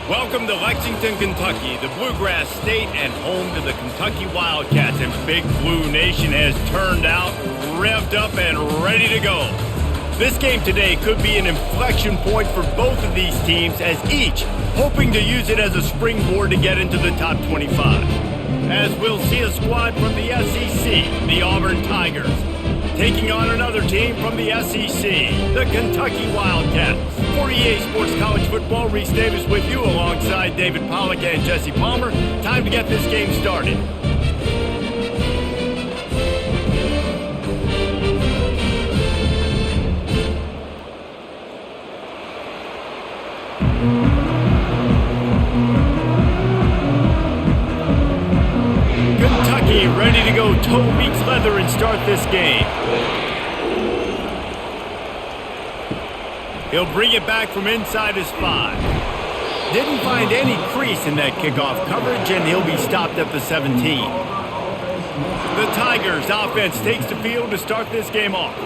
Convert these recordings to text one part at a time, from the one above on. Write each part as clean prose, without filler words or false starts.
Welcome to Lexington, Kentucky, the Bluegrass State and home to the Kentucky Wildcats. And Big Blue Nation has turned out, revved up, and ready to go. This game today could be an inflection point for both of these teams, as each hoping to use it as a springboard to get into the top 25. As we'll see a squad from the SEC, the Auburn Tigers, taking on another team from the SEC, the Kentucky Wildcats. For EA Sports College Football, Reese Davis with you alongside David Pollack and Jesse Palmer. Time to get this game started. Kentucky ready to go toe meets leather and start this game. He'll bring it back from inside his 5. Didn't find any crease in that kickoff coverage, and he'll be stopped at the 17. The Tigers offense takes the field to start this game off.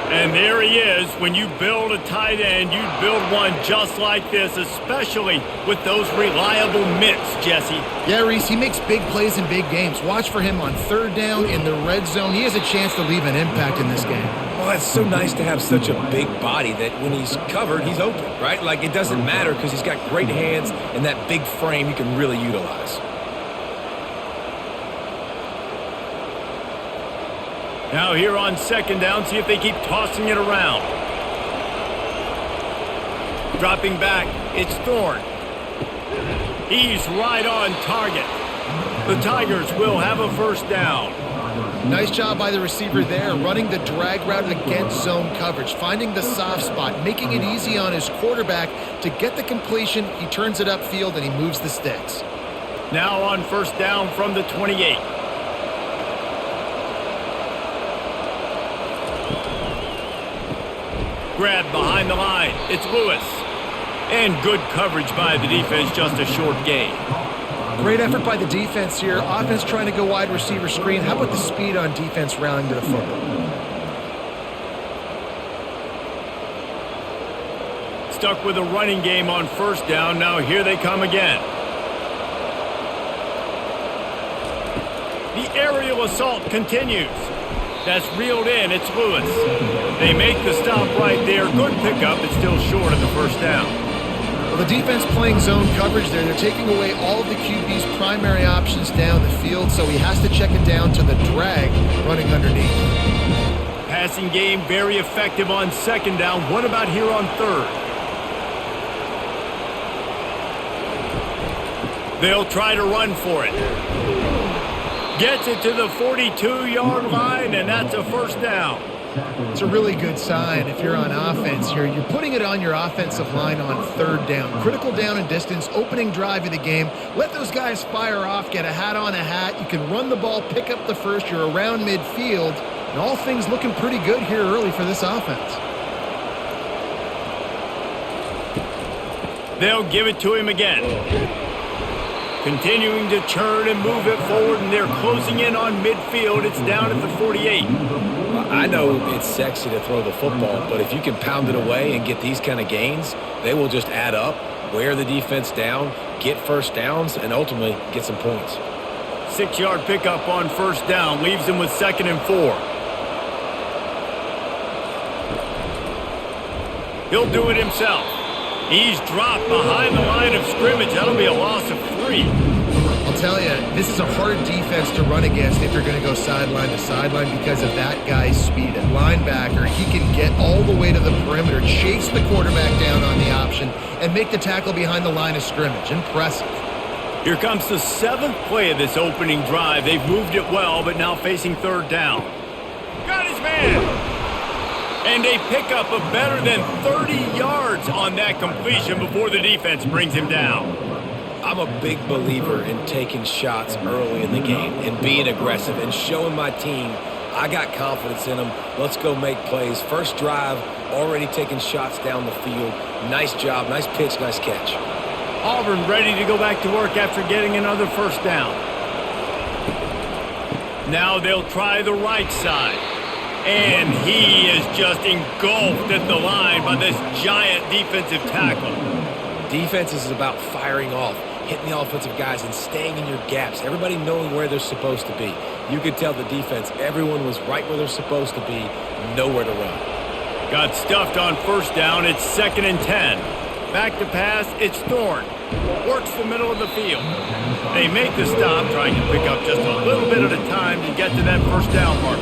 And there he is. When you build a tight end, you build one just like this, especially with those reliable mitts, Jesse. Yeah, Reese, he makes big plays in big games. Watch for him on third down in the red zone. He has a chance to leave an impact in this game. Well, it's so nice to have such a big body that when he's covered, he's open, right? Like, it doesn't matter because he's got great hands and that big frame he can really utilize. Now here on second down, see if they keep tossing it around. Dropping back, it's Thorne. He's right on target. The Tigers will have a first down. Nice job by the receiver there, running the drag route against zone coverage, finding the soft spot, making it easy on his quarterback to get the completion. He turns it upfield and he moves the sticks. Now on first down from the 28. Grab behind the line. It's Lewis. And good coverage by the defense, just a short gain. Great effort by the defense here. Offense trying to go wide receiver screen. How about the speed on defense rallying to the football? Stuck with a running game on first down. Now here they come again. The aerial assault continues. That's reeled in. It's Lewis. They make the stop right there. Good pickup. It's still short of the first down. Well, the defense playing zone coverage there. They're taking away all of the QB's primary options down the field, so he has to check it down to the drag running underneath. Passing game very effective on second down. What about here on third? They'll try to run for it. Gets it to the 42-yard line, and that's a first down. It's a really good sign if you're on offense here. You're putting it on your offensive line on third down. Critical down and distance, opening drive of the game. Let those guys fire off, get a hat on a hat. You can run the ball, pick up the first. You're around midfield. And all things looking pretty good here early for this offense. They'll give it to him again. Continuing to churn and move it forward, and they're closing in on midfield. It's down at the 48. I know it's sexy to throw the football, but if you can pound it away and get these kind of gains, they will just add up, wear the defense down, get first downs, and ultimately get some points. 6-yard pickup on first down, leaves them with 2nd and 4. He'll do it himself. He's dropped behind the line of scrimmage. That'll be a loss of 3. I'll tell you, this is a hard defense to run against if you're going to go sideline to sideline because of that guy's speed. At linebacker, he can get all the way to the perimeter, chase the quarterback down on the option, and make the tackle behind the line of scrimmage. Impressive. Here comes the 7th play of this opening drive. They've moved it well, but now facing third down. Got his man! And a pickup of better than 30 yards on that completion before the defense brings him down. I'm a big believer in taking shots early in the game and being aggressive and showing my team I got confidence in them. Let's go make plays. First drive, already taking shots down the field. Nice job, nice pitch, nice catch. Auburn ready to go back to work after getting another first down. Now they'll try the right side. And he is just engulfed at the line by this giant defensive tackle. Defense is about firing off, hitting the offensive guys, and staying in your gaps. Everybody knowing where they're supposed to be. You could tell the defense, everyone was right where they're supposed to be, nowhere to run. Got stuffed on first down. It's 2nd and 10. Back to pass. It's Thorne. Works the middle of the field. They make the stop, trying to pick up just a little bit at a time to get to that first down marker.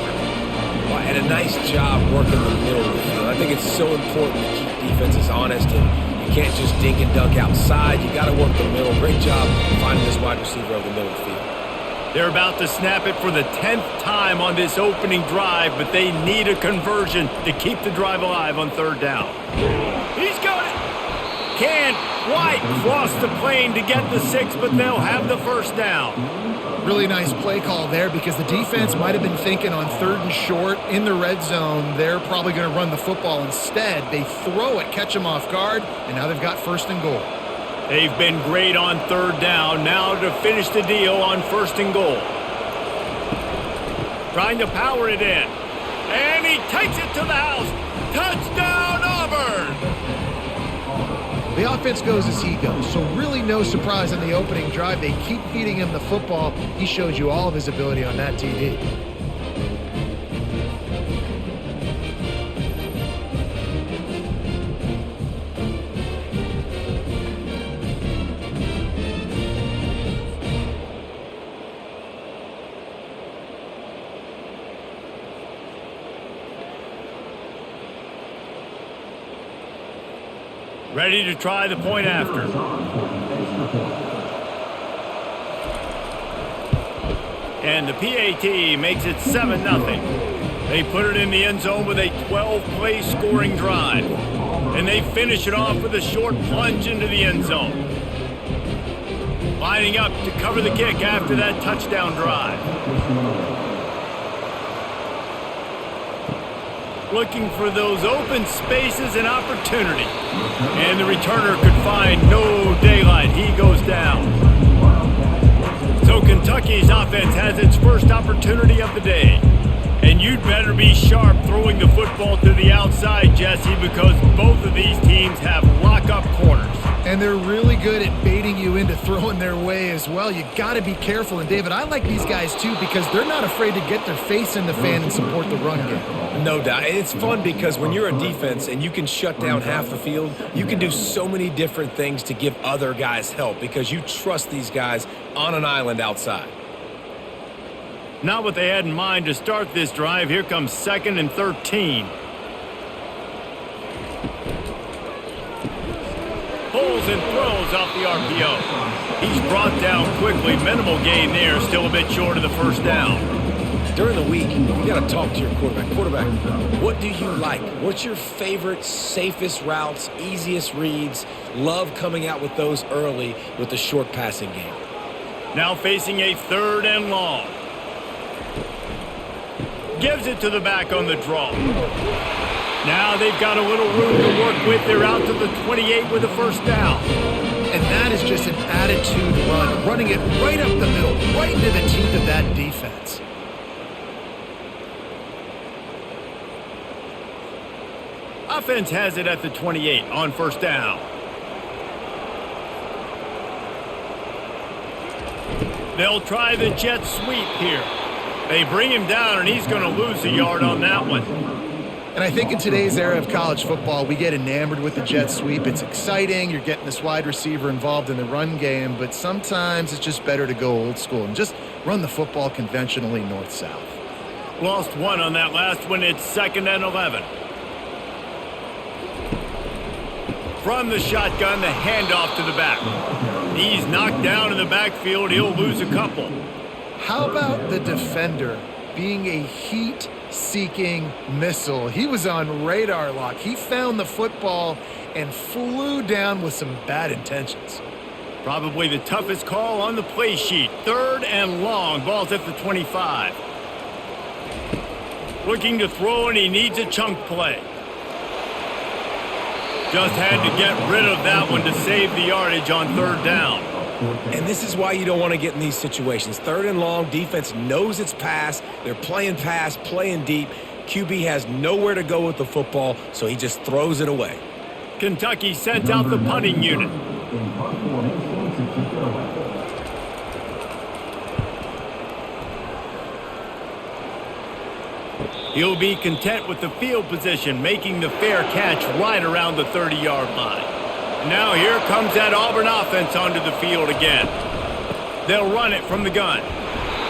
Well, and a nice job working the middle of the field. I think it's so important to keep defenses honest, and you can't just dink and dunk outside. You got to work the middle. Great job finding this wide receiver over the middle of the field. They're about to snap it for the 10th time on this opening drive, but they need a conversion to keep the drive alive on 3rd down. He's got it! Can't quite cross the plane to get the 6, but they'll have the first down. Really nice play call there because the defense might have been thinking on 3rd and short in the red zone. They're probably going to run the football instead. They throw it, catch them off guard, and now they've got 1st and goal. They've been great on 3rd down. Now to finish the deal on 1st and goal. Trying to power it in. And he takes it to the house. Touchdown, Auburn! The offense goes as he goes, so really no surprise on the opening drive. They keep feeding him the football. He showed you all of his ability on that TD. Ready to try the point after. And the PAT makes it 7-0. They put it in the end zone with a 12-play scoring drive. And they finish it off with a short plunge into the end zone. Lining up to cover the kick after that touchdown drive. Looking for those open spaces and opportunity. And the returner could find no daylight. He goes down. So Kentucky's offense has its first opportunity of the day. And you'd better be sharp throwing the football to the outside, Jesse, because both of these teams have lock-up corners. And they're really good at baiting you into throwing their way as well. You got to be careful. And, David, I like these guys, too, because they're not afraid to get their face in the fan and support the run game. No doubt. And it's fun because when you're a defense and you can shut down half the field, you can do so many different things to give other guys help because you trust these guys on an island outside. Not what they had in mind to start this drive. Here comes 2nd and 13. Pulls and throws off the RPO. He's brought down quickly. Minimal gain there. Still a bit short of the first down. During the week, you got to talk to your quarterback. Quarterback, what do you like? What's your favorite, safest routes, easiest reads? Love coming out with those early with the short passing game. Now facing a 3rd and long. Gives it to the back on the draw. Now they've got a little room to work with. They're out to the 28 with a first down. And that is just an attitude run, running it right up the middle, right into the teeth of that defense. Offense has it at the 28 on first down. They'll try the jet sweep here. They bring him down, and he's going to lose a yard on that one. And I think in today's era of college football, we get enamored with the jet sweep. It's exciting. You're getting this wide receiver involved in the run game, but sometimes it's just better to go old school and just run the football conventionally north-south. Lost one on that last one. It's 2nd and 11. From the shotgun, the handoff to the back. He's knocked down in the backfield. He'll lose a couple. How about the defender being a heat-seeking missile? He was on radar lock. He found the football and flew down with some bad intentions. Probably the toughest call on the play sheet. 3rd and long. Ball's at the 25. Looking to throw, and he needs a chunk play. Just had to get rid of that one to save the yardage on 3rd down. And this is why you don't want to get in these situations. 3rd and long, defense knows it's pass. They're playing pass, playing deep. QB has nowhere to go with the football, so he just throws it away. Kentucky sent out the punting unit. He'll be content with the field position, making the fair catch right around the 30-yard line. Now here comes that Auburn offense onto the field again. They'll run it from the gun.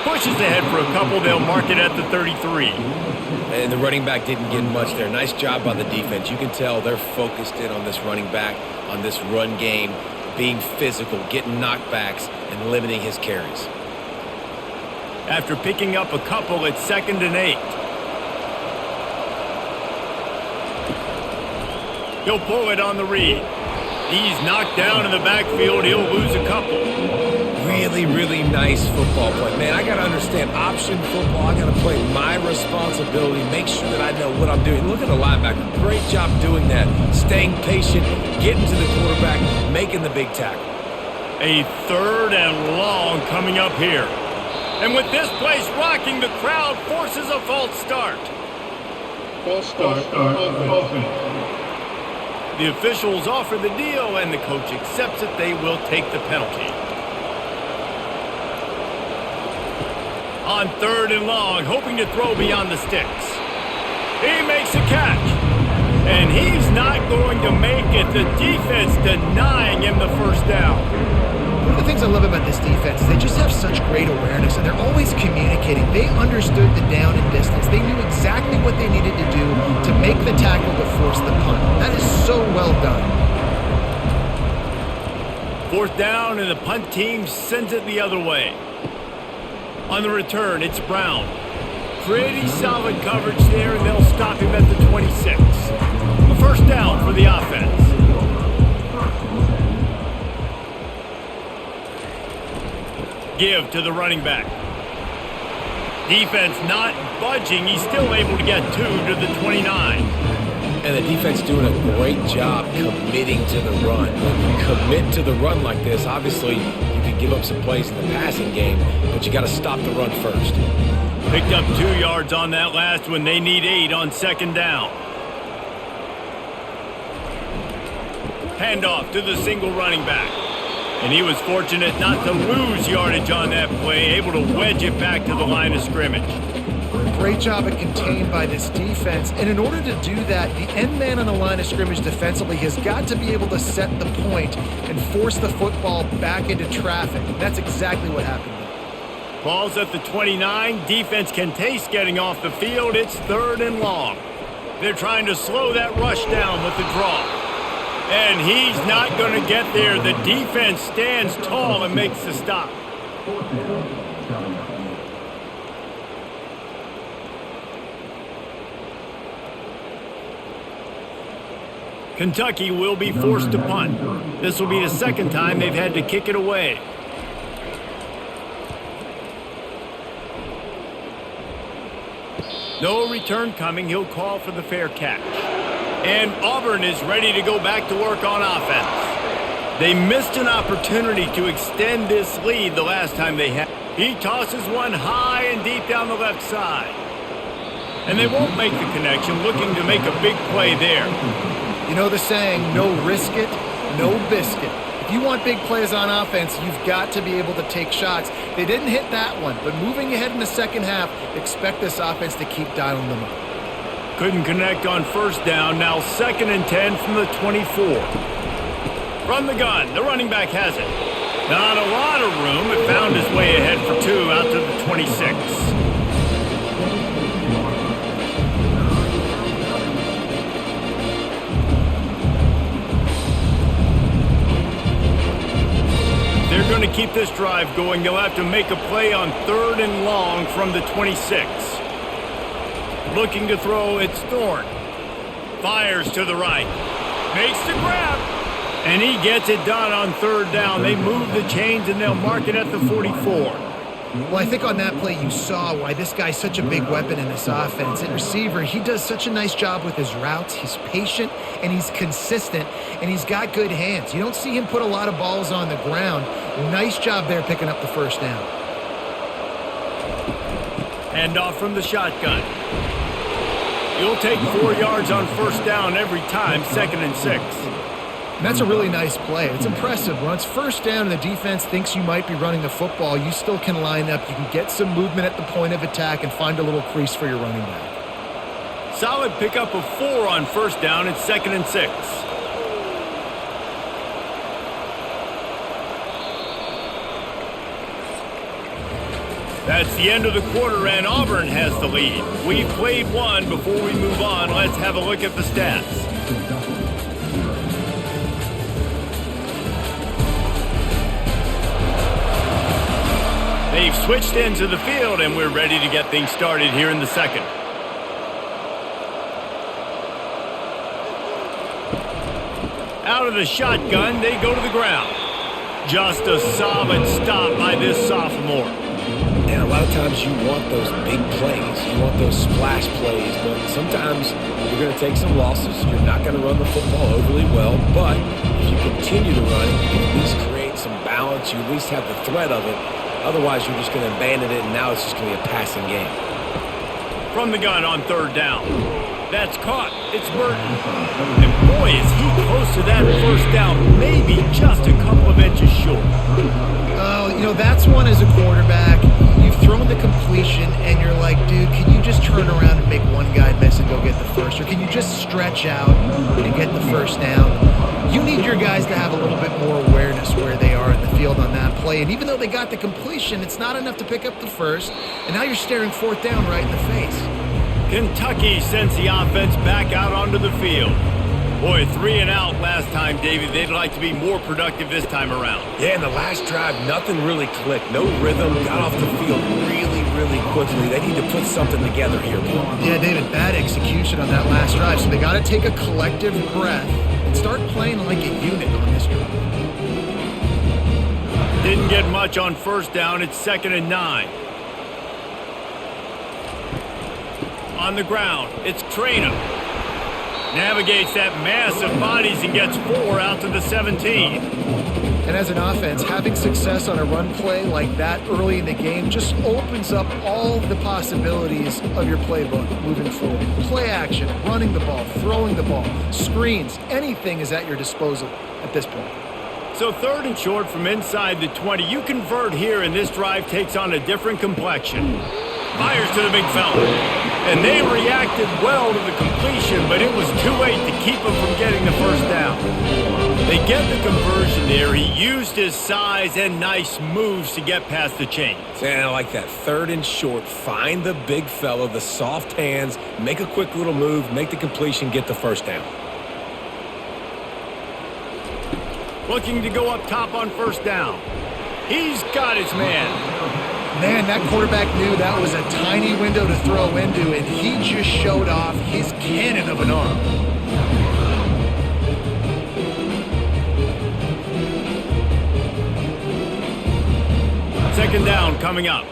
Pushes ahead for a couple. They'll mark it at the 33. And the running back didn't get much there. Nice job by the defense. You can tell they're focused in on this running back, on this run game, being physical, getting knockbacks, and limiting his carries. After picking up a couple, it's 2nd and 8. He'll pull it on the read. He's knocked down in the backfield. He'll lose a couple. Really, really nice football play. Man, I got to understand option football. I got to play my responsibility, make sure that I know what I'm doing. Look at the linebacker. Great job doing that. Staying patient, getting to the quarterback, making the big tackle. A 3rd and long coming up here. And with this place rocking, the crowd forces a false start. False start. Offense. The officials offer the deal, and the coach accepts it. They will take the penalty. On 3rd and long, hoping to throw beyond the sticks. He makes a catch. And he's not going to make it. The defense denying him the first down. One of the things I love about this defense is they just have such great awareness, and they're always communicating. They understood the down and distance. They knew exactly what they needed to do to make the tackle to force the punt. That is so well done. 4th down, and the punt team sends it the other way. On the return, it's Brown. Pretty solid coverage there, and they'll stop him at the 26. A 1st down for the offense. Give to the running back. Defense not budging. He's still able to get 2 to the 29. And the defense doing a great job committing to the run. When you commit to the run like this, obviously you can give up some plays in the passing game, but you got to stop the run first. Picked up 2 yards on that last one. They need 8 on 2nd down. Handoff to the single running back. And he was fortunate not to lose yardage on that play, able to wedge it back to the line of scrimmage. Great job at contained by this defense. And in order to do that, the end man on the line of scrimmage defensively has got to be able to set the point and force the football back into traffic. That's exactly what happened. Ball's at the 29. Defense can taste getting off the field. It's 3rd and long. They're trying to slow that rush down with the draw. And he's not going to get there. The defense stands tall and makes the stop. Kentucky will be forced to punt. This will be the 2nd time they've had to kick it away. No return coming. He'll call for the fair catch. And Auburn is ready to go back to work on offense. They missed an opportunity to extend this lead the last time they had. He tosses one high and deep down the left side. And they won't make the connection, looking to make a big play there. You know the saying, no risk it, no biscuit. If you want big plays on offense, you've got to be able to take shots. They didn't hit that one, but moving ahead in the 2nd half, expect this offense to keep dialing them up. Couldn't connect on 1st down. Now 2nd and 10 from the 24. From the gun, the running back has it. Not a lot of room, but found his way ahead for 2 out to the 26. They're going to keep this drive going. They'll have to make a play on 3rd and long from the 26. Looking to throw, it's Thorne. Fires to the right. Makes the grab. And he gets it done on 3rd down. They move the chains and they'll mark it at the 44. Well, I think on that play you saw why this guy's such a big weapon in this offense. At receiver, he does such a nice job with his routes. He's patient and he's consistent and he's got good hands. You don't see him put a lot of balls on the ground. Nice job there picking up the 1st down. Handoff from the shotgun. He'll take 4 yards on 1st down every time, 2nd and 6. And that's a really nice play. It's impressive. When it's first down and the defense thinks you might be running the football, you still can line up. You can get some movement at the point of attack and find a little crease for your running back. Solid pickup of 4 on first down. It's 2nd and 6. That's the end of the quarter, and Auburn has the lead. We've played one. Before we move on, let's have a look at the stats. They've switched into the field, and we're ready to get things started here in the second. Out of the shotgun, they go to the ground. Just a solid stop by this sophomore. And a lot of times you want those big plays. You want those splash plays, but sometimes you're going to take some losses. You're not going to run the football overly well, but if you continue to run it, you can at least create some balance. You at least have the threat of it. Otherwise, you're just going to abandon it, and now it's just going to be a passing game. From the gun on third down. That's caught. It's Burton. And boy, is he close to that first down. Maybe just a couple of inches short. Oh, you know, that's one as a quarterback. You've thrown the completion, and you're like, dude, can you just turn around and make one guy miss and go get the first? Or can you just stretch out and get the first down? You need your guys to have a little bit more awareness where they are in the field on that play. And even though they got the completion, it's not enough to pick up the first. And now you're staring fourth down right in the face. Kentucky sends the offense back out onto the field. Boy, 3 and out last time, David. They'd like to be more productive this time around. Yeah, in the last drive, nothing really clicked. No rhythm. Got off the field really quickly. They need to put something together here. Yeah, David, bad execution on that last drive. So they got to take a collective breath and start playing like a unit on this drive. Didn't get much on first down. It's 2nd and 9. On the ground, it's Traina. Navigates that mass of bodies and gets 4 out to the 17. And as an offense, having success on a run play like that early in the game just opens up all the possibilities of your playbook moving forward. Play action, running the ball, throwing the ball, screens, anything is at your disposal at this point. So 3rd and short from inside the 20. You convert here, and this drive takes on a different complexion. Fires to the big fella. And they reacted well to the completion, but it was too late to keep him from getting the first down. They get the conversion there. He used his size and nice moves to get past the chains. And I like that. 3rd and short. Find the big fella, the soft hands, make a quick little move, make the completion, get the first down. Looking to go up top on first down. He's got his man. Man, that quarterback knew that was a tiny window to throw into, and he just showed off his cannon of an arm. Second down coming up.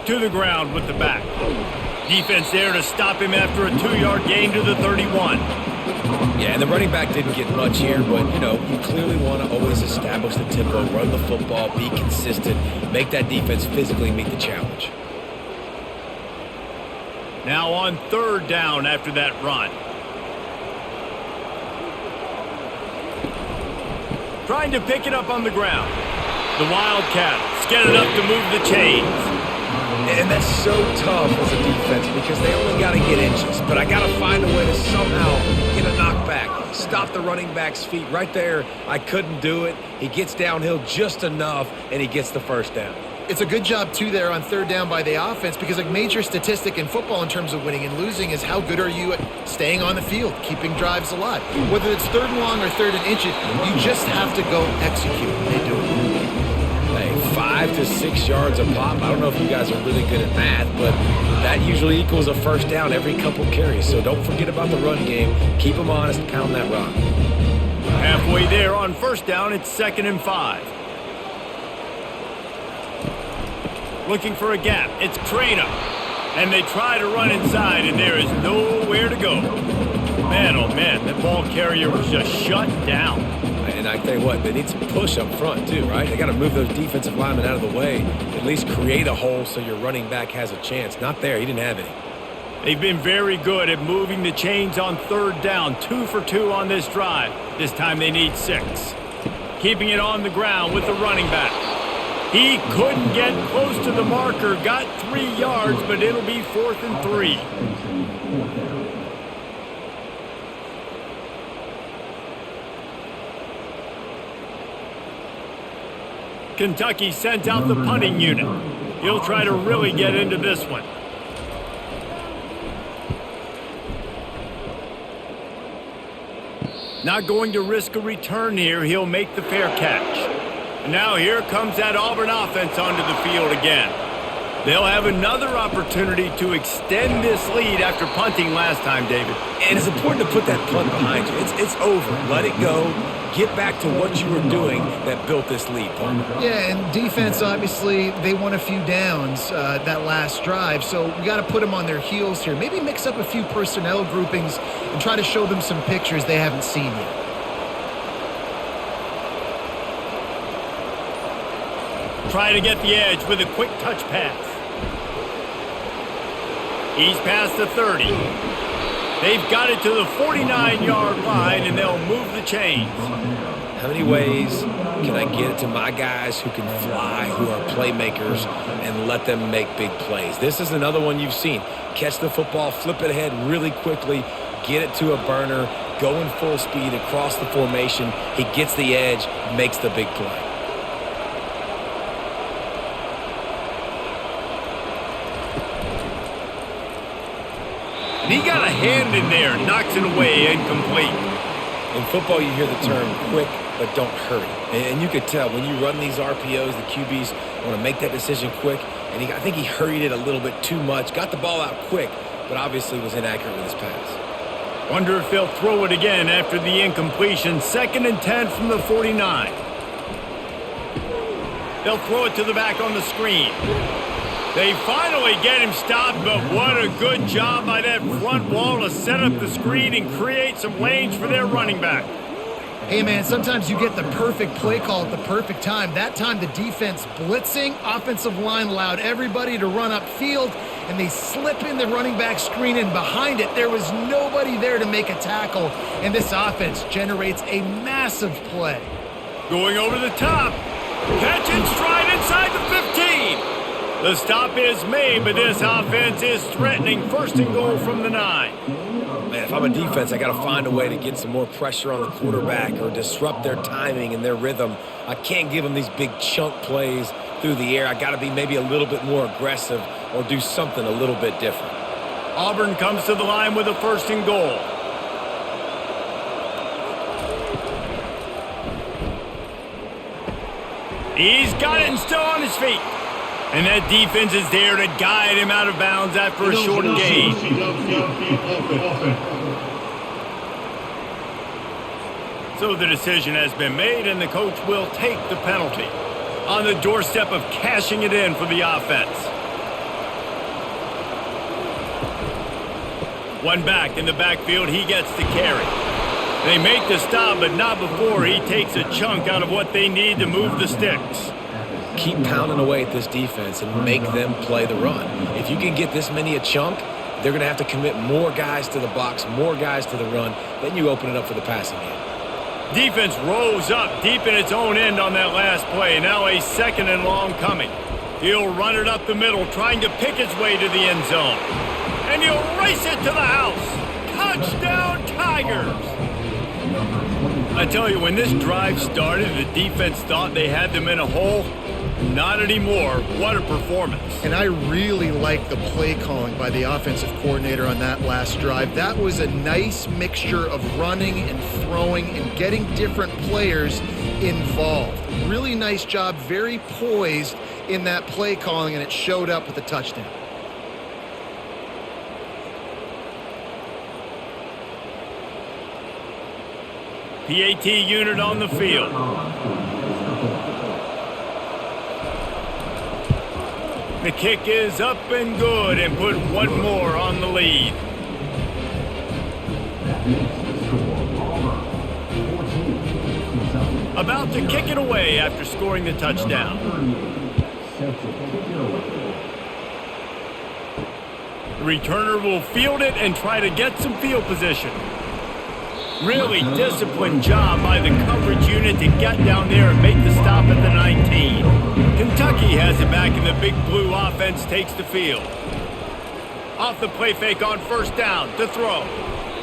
To the ground with the back. Defense there to stop him after a 2-yard gain to the 31. Yeah, and the running back didn't get much here, but, you know, you clearly want to always establish the tempo, run the football, be consistent, make that defense physically meet the challenge. Now on 3rd down after that run. Trying to pick it up on the ground. The Wildcats get it up to move the chains. And that's so tough as a defense because they only got to get inches. But I got to find a way to somehow get a knockback. Stop the running back's feet right there. I couldn't do it. He gets downhill just enough, and he gets the first down. It's a good job, too, there on 3rd down by the offense because a major statistic in football in terms of winning and losing is how good are you at staying on the field, keeping drives alive. Whether it's 3rd and long or 3rd and inches, you just have to go execute. They do it. Hey, 5 to 6 yards a pop. I don't know if you guys are really good at math, but that usually equals a first down every couple carries. So don't forget about the run game. Keep them honest, pound that rock. Halfway there on first down, it's 2nd and 5. Looking for a gap. It's Traina. And they try to run inside, and there is nowhere to go. Man, oh man, that ball carrier was just shut down. And I tell you what, they need some push up front too, right? They got to move those defensive linemen out of the way, at least create a hole so your running back has a chance. Not there. He didn't have any. They've been very good at moving the chains on third down. 2 for 2 on this drive. This time they need 6. Keeping it on the ground with the running back. He couldn't get close to the marker. Got 3 yards, but it'll be 4th and 3. Kentucky sent out the punting unit. He'll try to really get into this one. Not going to risk a return here. He'll make the fair catch. And now here comes that Auburn offense onto the field again. They'll have another opportunity to extend this lead after punting last time, David. And it's important to put that punt behind you. It's over. Let it go. Get back to what you were doing that built this lead, Paul. Yeah, and defense, obviously, they won a few downs that last drive, so we got to put them on their heels here. Maybe mix up a few personnel groupings and try to show them some pictures they haven't seen yet. Try to get the edge with a quick touch pass. He's past the 30. They've got it to the 49-yard line, and they'll move the chains. How many ways can I get it to my guys who can fly, who are playmakers, and let them make big plays? This is another one you've seen. Catch the football, flip it ahead really quickly, get it to a burner, go in full speed across the formation. He gets the edge, makes the big play. And he got a hand in there, knocks it away, incomplete. In football, you hear the term quick, but don't hurry. And you could tell when you run these RPOs, the QBs want to make that decision quick. And I think he hurried it a little bit too much, got the ball out quick, but obviously was inaccurate with his pass. Wonder if they'll throw it again after the incompletion. 2nd and 10 from the 49. They'll throw it to the back on the screen. They finally get him stopped, but what a good job by that front wall to set up the screen and create some lanes for their running back. Hey, man, sometimes you get the perfect play call at the perfect time. That time the defense blitzing, offensive line allowed everybody to run upfield, and they slip in the running back screen, and behind it there was nobody there to make a tackle, and this offense generates a massive play. Going over the top. Catch and stride inside the 15. The stop is made, but this offense is threatening. 1st and goal from the 9. Man, if I'm a defense, I got to find a way to get some more pressure on the quarterback or disrupt their timing and their rhythm. I can't give them these big chunk plays through the air. I got to be maybe a little bit more aggressive or do something a little bit different. Auburn comes to the line with a 1st and goal. He's got it and still on his feet. And that defense is there to guide him out of bounds after a short gain. So the decision has been made, and the coach will take the penalty. On the doorstep of cashing it in for the offense. One back in the backfield, he gets to carry. They make the stop, but not before he takes a chunk out of what they need to move the sticks. Keep pounding away at this defense and make them play the run. If you can get this many a chunk, they're going to have to commit more guys to the box, more guys to the run. Then you open it up for the passing game. Defense rolls up deep in its own end on that last play. Now a 2nd and long coming. He'll run it up the middle, trying to pick his way to the end zone. And he'll race it to the house. Touchdown, Tigers! I tell you, when this drive started, the defense thought they had them in a hole. Not anymore. What a performance. And I really like the play calling by the offensive coordinator on that last drive. That was a nice mixture of running and throwing and getting different players involved. Really nice job, very poised in that play calling, and it showed up with a touchdown. PAT unit on the field. The kick is up and good, and put one more on the lead. About to kick it away after scoring the touchdown. The returner will field it and try to get some field position. Really disciplined job by the coverage unit to get down there and make the stop at the 19. Kentucky has it back, and the Big Blue offense takes the field. Off the play fake on first down to throw.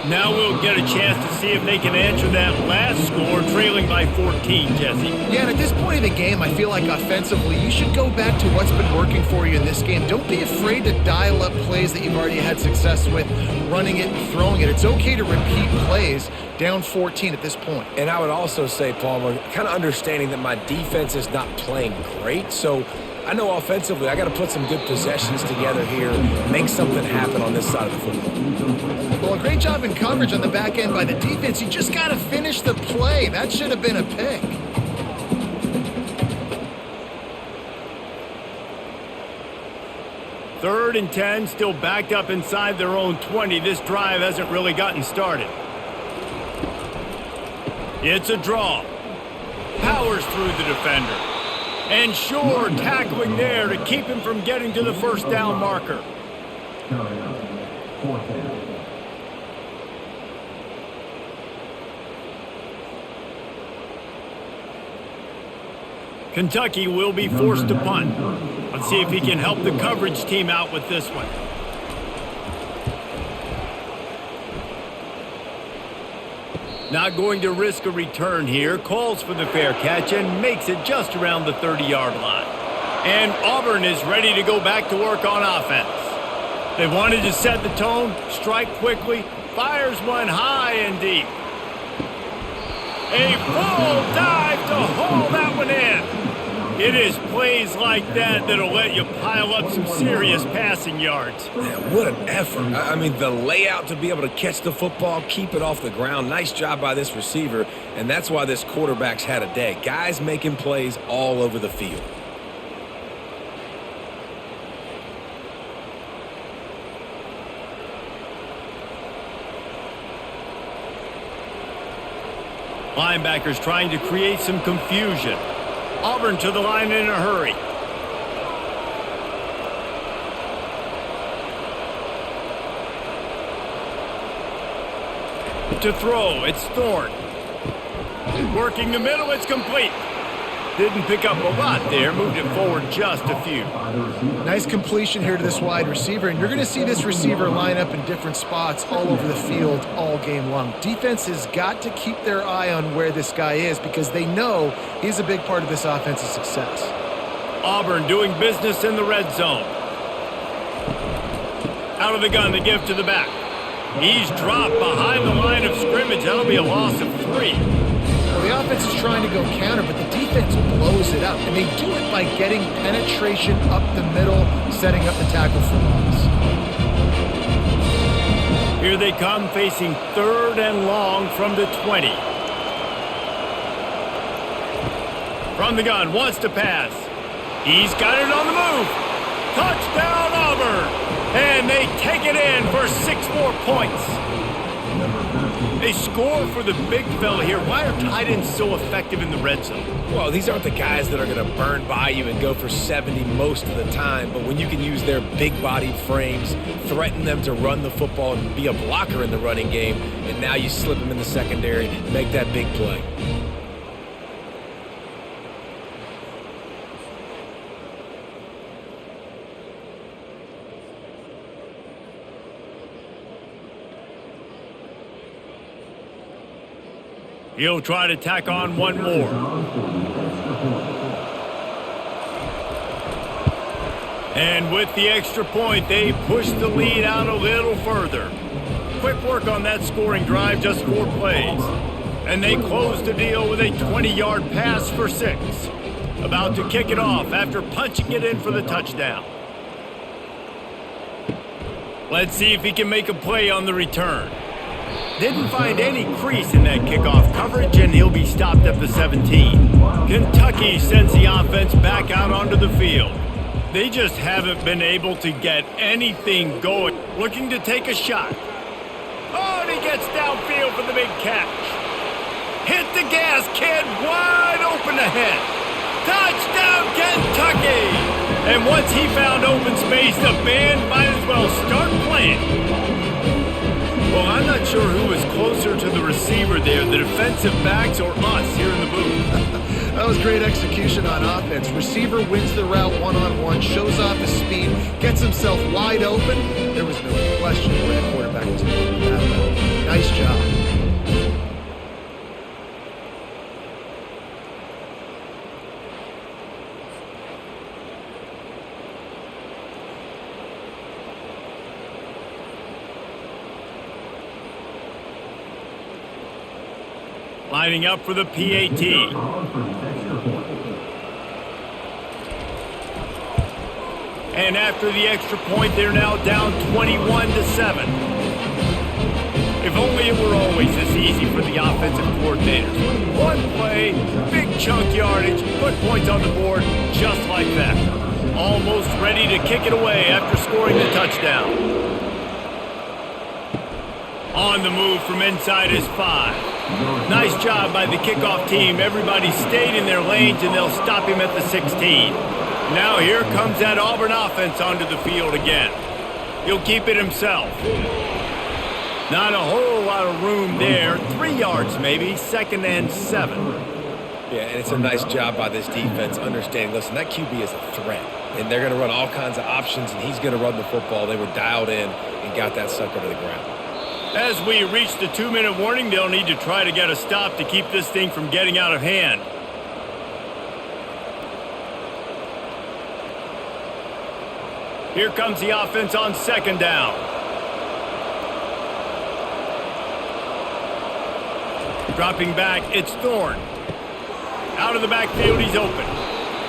Now we'll get a chance to see if they can answer that last score, trailing by 14, Jesse. Yeah, and at this point of the game, I feel like offensively, you should go back to what's been working for you in this game. Don't be afraid to dial up plays that you've already had success with, running it and throwing it. It's okay to repeat plays down 14 at this point. And I would also say, Palmer, kind of understanding that my defense is not playing great, so I know offensively I got to put some good possessions together here, make something happen on this side of the football. Well, a great job in coverage on the back end by the defense. You just got to finish the play. That should have been a pick. Third and 10, still backed up inside their own 20. This drive hasn't really gotten started. It's a draw. Powers through the defender. And Shore tackling there to keep him from getting to the first down marker. Kentucky will be forced to punt. Let's see if he can help the coverage team out with this one. Not going to risk a return here. Calls for the fair catch and makes it just around the 30-yard line. And Auburn is ready to go back to work on offense. They wanted to set the tone, strike quickly, fires one high and deep. A full dive to haul that one in. It is plays like that that'll let you pile up some serious passing yards. Man, what an effort. I mean, the layout to be able to catch the football, keep it off the ground. Nice job by this receiver, and that's why this quarterback's had a day. Guys making plays all over the field. Linebackers trying to create some confusion. Auburn to the line in a hurry. To throw, it's Thorne. Working the middle, it's complete. Didn't pick up a lot there, moved it forward just a few. Nice completion here to this wide receiver, and you're going to see this receiver line up in different spots all over the field all game long. Defense has got to keep their eye on where this guy is because they know he's a big part of this offense's success. Auburn doing business in the red zone. Out of the gun, the give to the back. He's dropped behind the line of scrimmage. That'll be a loss of 3. Well, the offense is trying to go counter, but the defense blows it up, and they do it by getting penetration up the middle, setting up the tackle for loss. Here they come, facing 3rd and long from the 20. From the gun, wants to pass. He's got it on the move. Touchdown, Auburn! And they take it in for 6 more points. They score for the big fella here. Why are tight ends so effective in the red zone? Well, these aren't the guys that are going to burn by you and go for 70 most of the time, but when you can use their big-bodied frames, threaten them to run the football and be a blocker in the running game, and now you slip them in the secondary, make that big play. He'll try to tack on one more. And with the extra point, they push the lead out a little further. Quick work on that scoring drive, just 4 plays. And they close the deal with a 20-yard pass for 6. About to kick it off after punching it in for the touchdown. Let's see if he can make a play on the return. Didn't find any crease in that kickoff coverage, and he'll be stopped at the 17. Kentucky sends the offense back out onto the field. They just haven't been able to get anything going. Looking to take a shot. Oh, and he gets downfield for the big catch. Hit the gas, kid. Wide open ahead. Touchdown, Kentucky! And once he found open space, the band might as well start playing. Well, I'm not sure who was closer to the receiver there, the defensive backs or us here in the booth. That was great execution on offense. Receiver wins the route one-on-one, shows off his speed, gets himself wide open. There was no question where the quarterback was going with that. Nice job. Lining up for the PAT. And after the extra point, they're now down 21-7. If only it were always this easy for the offensive coordinators. One play, big chunk yardage, put points on the board just like that. Almost ready to kick it away after scoring the touchdown. On the move from inside his 5. Nice job by the kickoff team. Everybody stayed in their lanes, and they'll stop him at the 16. Now here comes that Auburn offense onto the field again. He'll keep it himself. Not a whole lot of room there. 3 yards maybe, 2nd and 7. Yeah, and it's a nice job by this defense understanding, listen, that QB is a threat. And they're going to run all kinds of options, and he's going to run the football. They were dialed in and got that sucker to the ground. As we reach the 2-minute warning, they'll need to try to get a stop to keep this thing from getting out of hand. Here comes the offense on 2nd down. Dropping back, it's Thorne. Out of the backfield, he's open.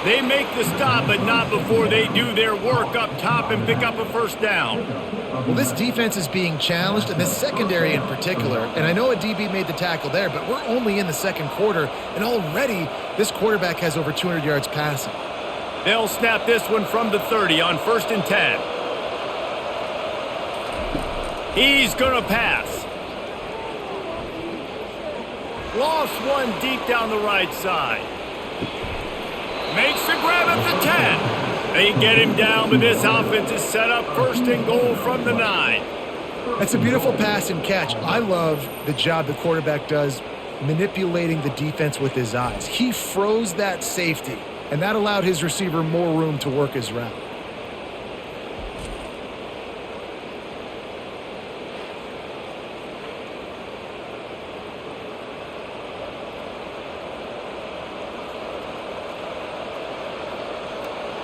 They make the stop, but not before they do their work up top and pick up a 1st down. Well, this defense is being challenged, and this secondary in particular. And I know a DB made the tackle there, but we're only in the 2nd quarter, and already this quarterback has over 200 yards passing. They'll snap this one from the 30 on 1st and 10. He's going to pass. Lost one deep down the right side. Makes the grab at the 10. They get him down, but this offense is set up 1st and goal from the 9. That's a beautiful pass and catch. I love the job the quarterback does manipulating the defense with his eyes. He froze that safety, and that allowed his receiver more room to work his route.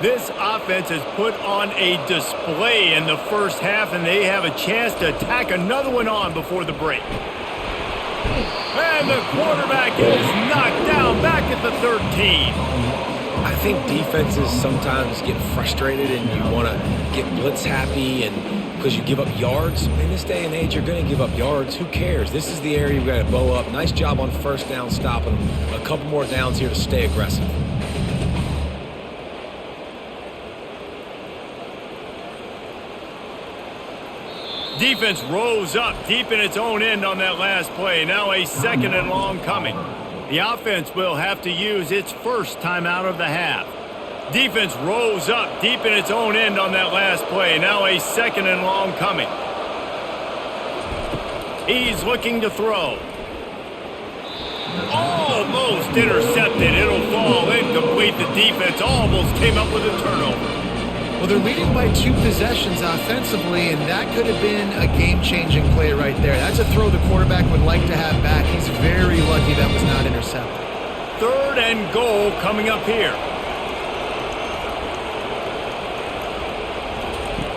This offense has put on a display in the 1st half, and they have a chance to tack another one on before the break. And the quarterback is knocked down back at the 13. I think defenses sometimes get frustrated and you want to get blitz happy and because you give up yards. In this day and age, you're going to give up yards. Who cares? This is the area you've got to bow up. Nice job on 1st down stopping them. A couple more downs here to stay aggressive. Defense rose up deep in its own end on that last play. Now a 2nd and long coming. The offense will have to use its 1st timeout of the half. Defense rose up deep in its own end on that last play. Now a 2nd and long coming. He's looking to throw. Almost intercepted. It'll fall incomplete. The defense almost came up with a turnover. Well, they're leading by 2 possessions offensively, and that could have been a game-changing play right there. That's a throw the quarterback would like to have back. He's very lucky that was not intercepted. 3rd and goal coming up here.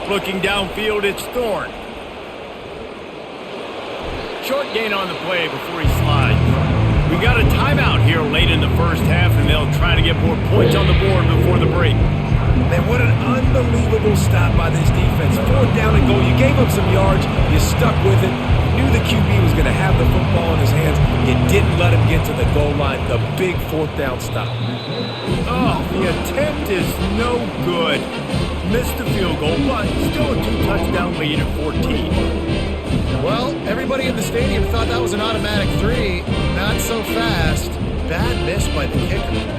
Looking downfield, it's Thorne. Short gain on the play before he slides. We got a timeout here late in the 1st half, and they'll try to get more points on the board before the break. Man, what an unbelievable stop by this defense. 4th down and goal. You gave up some yards. You stuck with it. You knew the QB was going to have the football in his hands. You didn't let him get to the goal line. The big 4th down stop. Oh, the attempt is no good. Missed the field goal, but still a 2-touchdown lead at 14. Well, everybody in the stadium thought that was an automatic 3. Not so fast. Bad miss by the kicker.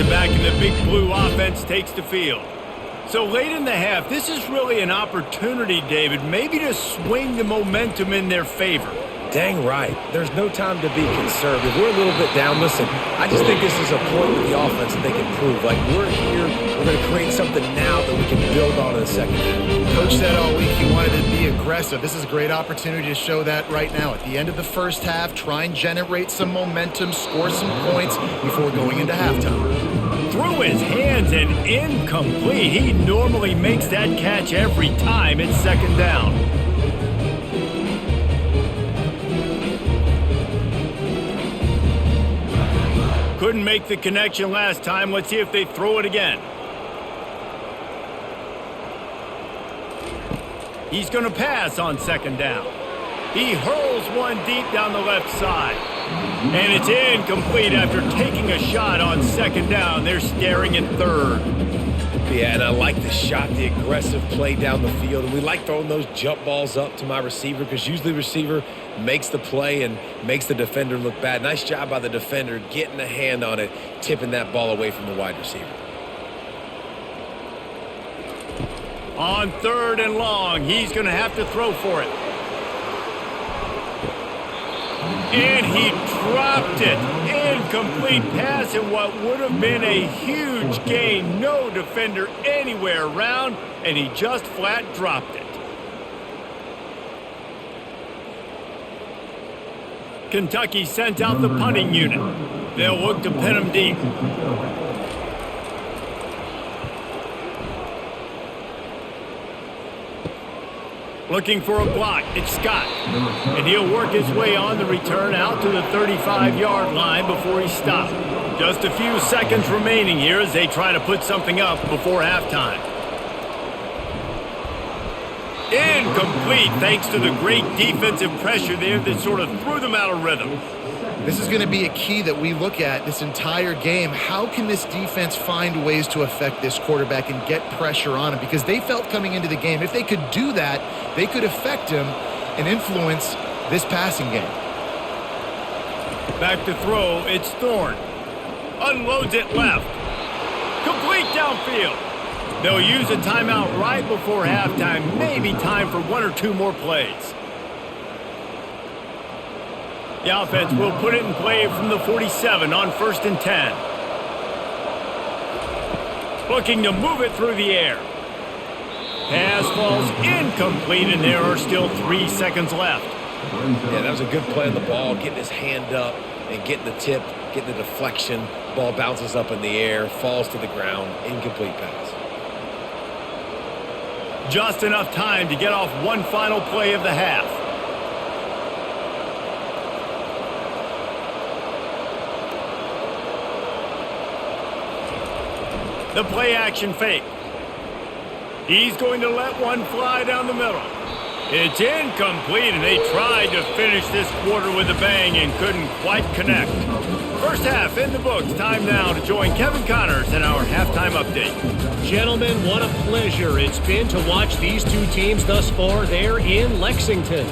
back and the Big Blue offense takes the field. So late in the half, this is really an opportunity, David, maybe to swing the momentum in their favor. Dang right. There's no time to be conservative. We're a little bit down. Listen, I just think this is a point with the offense that they can prove. Like, we're here, we're going to create something now that we can build on in the second half. Coach said all week he wanted to be aggressive. This is a great opportunity to show that right now. At the end of the first half, try and generate some momentum, score some points before going into halftime. Through his hands and incomplete. He normally makes that catch every time. It's second down. Couldn't make the connection last time. Let's see if they throw it again. He's going to pass on second down. He hurls one deep down the left side. And it's incomplete after taking a shot on second down. They're staring at third. Yeah, and I like the shot, the aggressive play down the field. And we like throwing those jump balls up to my receiver because usually the receiver makes the play and makes the defender look bad. Nice job by the defender getting a hand on it, tipping that ball away from the wide receiver. On third and long, he's going to have to throw for it. And he dropped it. Incomplete pass in what would have been a huge gain. No defender anywhere around, and he just flat dropped it. Kentucky sent out the punting unit. They'll look to pin him deep. Looking for a block, it's Scott. And he'll work his way on the return out to the 35-yard line before he's stopped. Just a few seconds remaining here as they try to put something up before halftime. Incomplete thanks to the great defensive pressure there that sort of threw them out of rhythm. This is going to be a key that we look at this entire game. How can this defense find ways to affect this quarterback and get pressure on him? Because they felt coming into the game, if they could do that, they could affect him and influence this passing game. Back to throw, it's Thorne. Unloads it left. Complete downfield. They'll use a timeout right before halftime. Maybe time for one or two more plays. The offense will put it in play from the 47 on 1st and 10. Looking to move it through the air. Pass falls incomplete, and there are still 3 seconds left. Yeah, that was a good play on the ball, getting his hand up and getting the tip, getting the deflection. Ball bounces up in the air, falls to the ground, incomplete pass. Just enough time to get off one final play of the half. The play action fake. He's going to let one fly down the middle. It's incomplete, and they tried to finish this quarter with a bang and couldn't quite connect. First half in the books. Time now to join Kevin Connors in our halftime update. Gentlemen, what a pleasure it's been to watch these two teams thus far there in Lexington.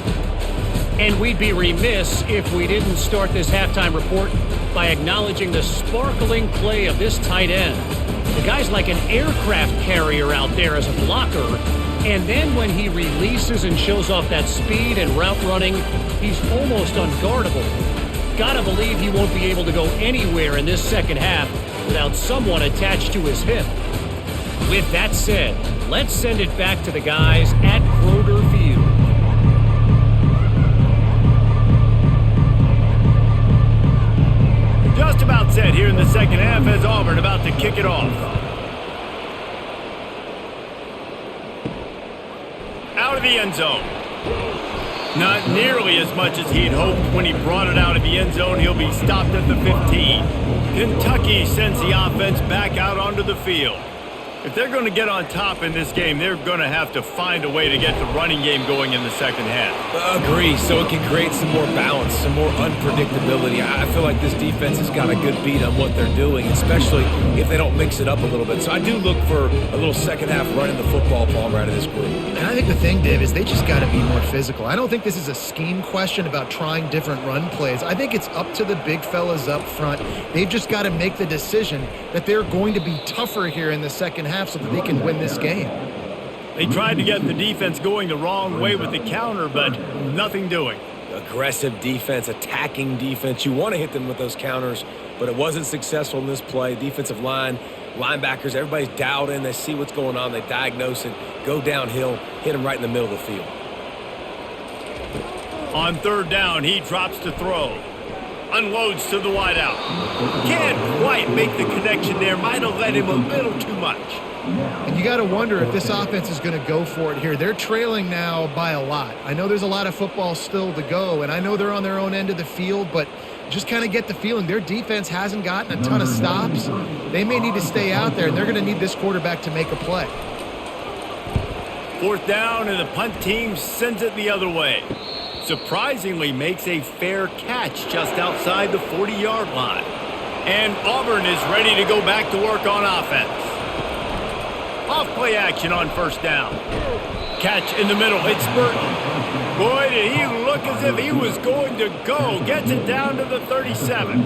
And we'd be remiss if we didn't start this halftime report by acknowledging the sparkling play of this tight end. The guy's like an aircraft carrier out there as a blocker, and then when he releases and shows off that speed and route running, he's almost unguardable. Gotta believe he won't be able to go anywhere in this second half without someone attached to his hip. With that said, let's send it back to the guys at Kroger Field. Just about set here in the second half as Auburn about to kick it off. Out of the end zone. Not nearly as much as he'd hoped when he brought it out of the end zone. He'll be stopped at the 15. Kentucky sends the offense back out onto the field. If they're going to get on top in this game, they're going to have to find a way to get the running game going in the second half. Agree, so it can create some more balance, some more unpredictability. I feel like this defense has got a good beat on what they're doing, especially if they don't mix it up a little bit. So I do look for a little second half running the football, Palmer, out of this group. And I think the thing, Dave, is they just got to be more physical. I don't think this is a scheme question about trying different run plays. I think it's up to the big fellas up front. They've just got to make the decision that they're going to be tougher here in the second half so that they can win this game. They tried to get the defense going the wrong way with the counter, but nothing doing. Aggressive defense, attacking defense. You want to hit them with those counters, but it wasn't successful in this play. Defensive line, linebackers, everybody's dialed in. They see what's going on. They diagnose it, go downhill, hit them right in the middle of the field. On third down, he drops to throw. Unloads to the wideout. Can't quite make the connection there. Might have led him a little too much. And you got to wonder if this offense is going to go for it here. They're trailing now by a lot. I know there's a lot of football still to go, and I know they're on their own end of the field, but just kind of get the feeling their defense hasn't gotten a ton of stops. They may need to stay out there, and they're going to need this quarterback to make a play. Fourth down, and the punt team sends it the other way. Surprisingly makes a fair catch just outside the 40-yard line. And Auburn is ready to go back to work on offense. Off play action on first down. Catch in the middle. It's Burton. Boy, did he look as if he was going to go. Gets it down to the 37.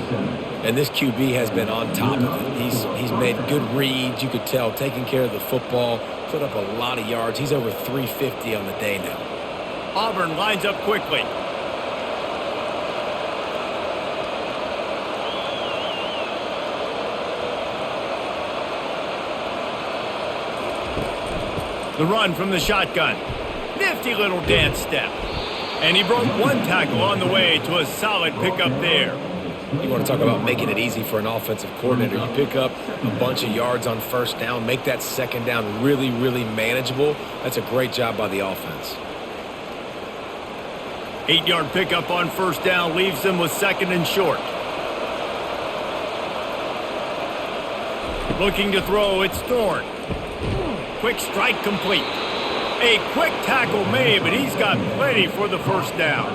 And this QB has been on top of it. He's made good reads, you could tell, taking care of the football, put up a lot of yards. He's over 350 on the day now. Auburn lines up quickly. The run from the shotgun. Nifty little dance step. And he broke one tackle on the way to a solid pickup there. You want to talk about making it easy for an offensive coordinator. You pick up a bunch of yards on first down, make that second down really, really manageable. That's a great job by the offense. 8-yard pickup on first down leaves them with second and short. Looking to throw, it's Thorne. Quick strike complete. A quick tackle made, but he's got plenty for the first down.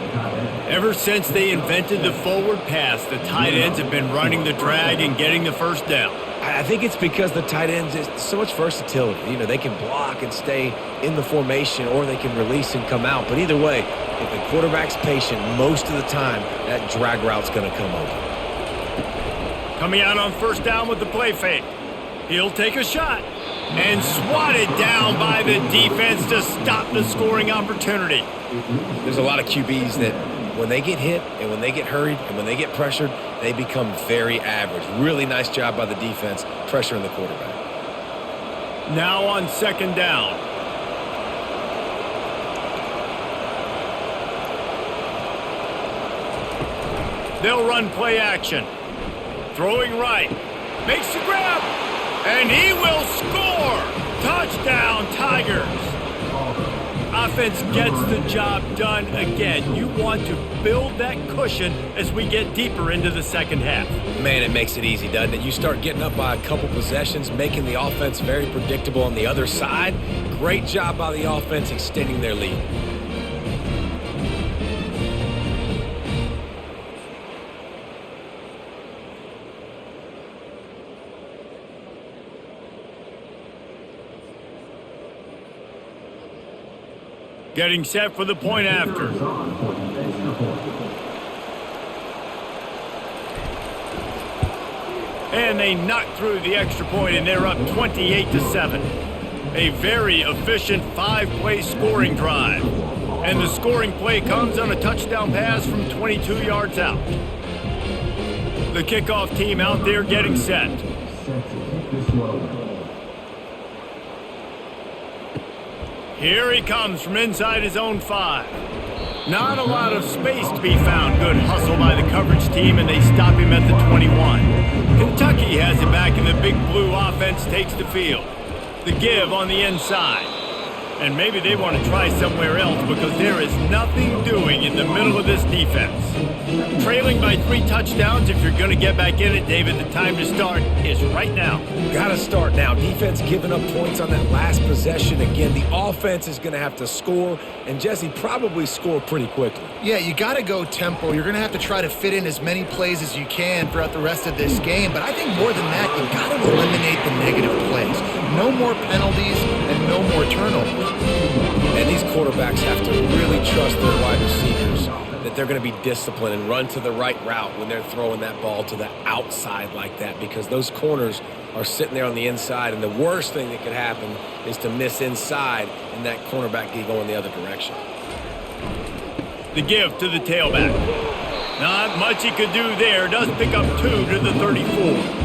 Ever since they invented the forward pass, the tight ends have been running the drag and getting the first down. I think it's because the tight ends is so much versatility. You know, they can block and stay in the formation, or they can release and come out. But either way, if the quarterback's patient, most of the time, that drag route's going to come over. Coming out on first down with the play fake. He'll take a shot and swatted down by the defense to stop the scoring opportunity. There's a lot of QBs that when they get hit and when they get hurried and when they get pressured, they become very average. Really nice job by the defense pressuring the quarterback. Now on second down. They'll run play action. Throwing right. Makes the grab. And he will score. Touchdown, Tigers. Offense gets the job done again. You want to build that cushion as we get deeper into the second half. Man, it makes it easy, doesn't it? You start getting up by a couple possessions, making the offense very predictable on the other side. Great job by the offense extending their lead. Getting set for the point after. And they knock through the extra point, and they're up 28-7. A very efficient 5-play scoring drive. And the scoring play comes on a touchdown pass from 22 yards out. The kickoff team out there getting set. Here he comes from inside his own 5. Not a lot of space to be found. Good hustle by the coverage team, and they stop him at the 21. Kentucky has it back, and the big blue offense takes the field. The give on the inside. And maybe they want to try somewhere else because there is nothing doing in the middle of this defense. Trailing by 3 touchdowns, if you're going to get back in it, David, the time to start is right now. Got to start now. Defense giving up points on that last possession. Again, the offense is going to have to score, and Jesse probably score pretty quickly. Yeah, you got to go tempo. You're going to have to try to fit in as many plays as you can throughout the rest of this game. But I think more than that, you got to eliminate the negative plays. No more penalties and no more turnovers. And these quarterbacks have to really trust their wide receivers that they're going to be disciplined and run to the right route when they're throwing that ball to the outside like that, because those corners are sitting there on the inside, and the worst thing that could happen is to miss inside and that cornerback can go in the other direction. The give to the tailback. Not much he could do there. Does pick up 2 to the 34.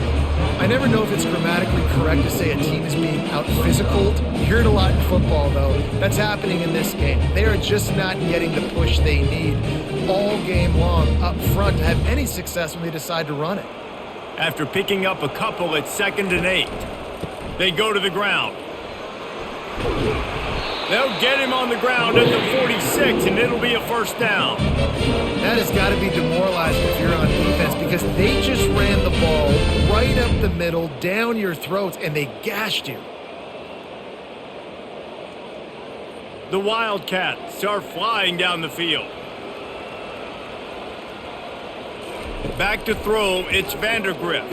I never know if it's grammatically correct to say a team is being out-physicaled. You hear it a lot in football, though. That's happening in this game. They are just not getting the push they need all game long up front to have any success when they decide to run it. After picking up a couple at 2nd and 8, they go to the ground. They'll get him on the ground at the 46, and it'll be a first down. That has got to be demoralizing if you're on defense, because they just ran the ball right up the middle, down your throats, and they gashed you. The Wildcats are flying down the field. Back to throw, it's Vandergrift.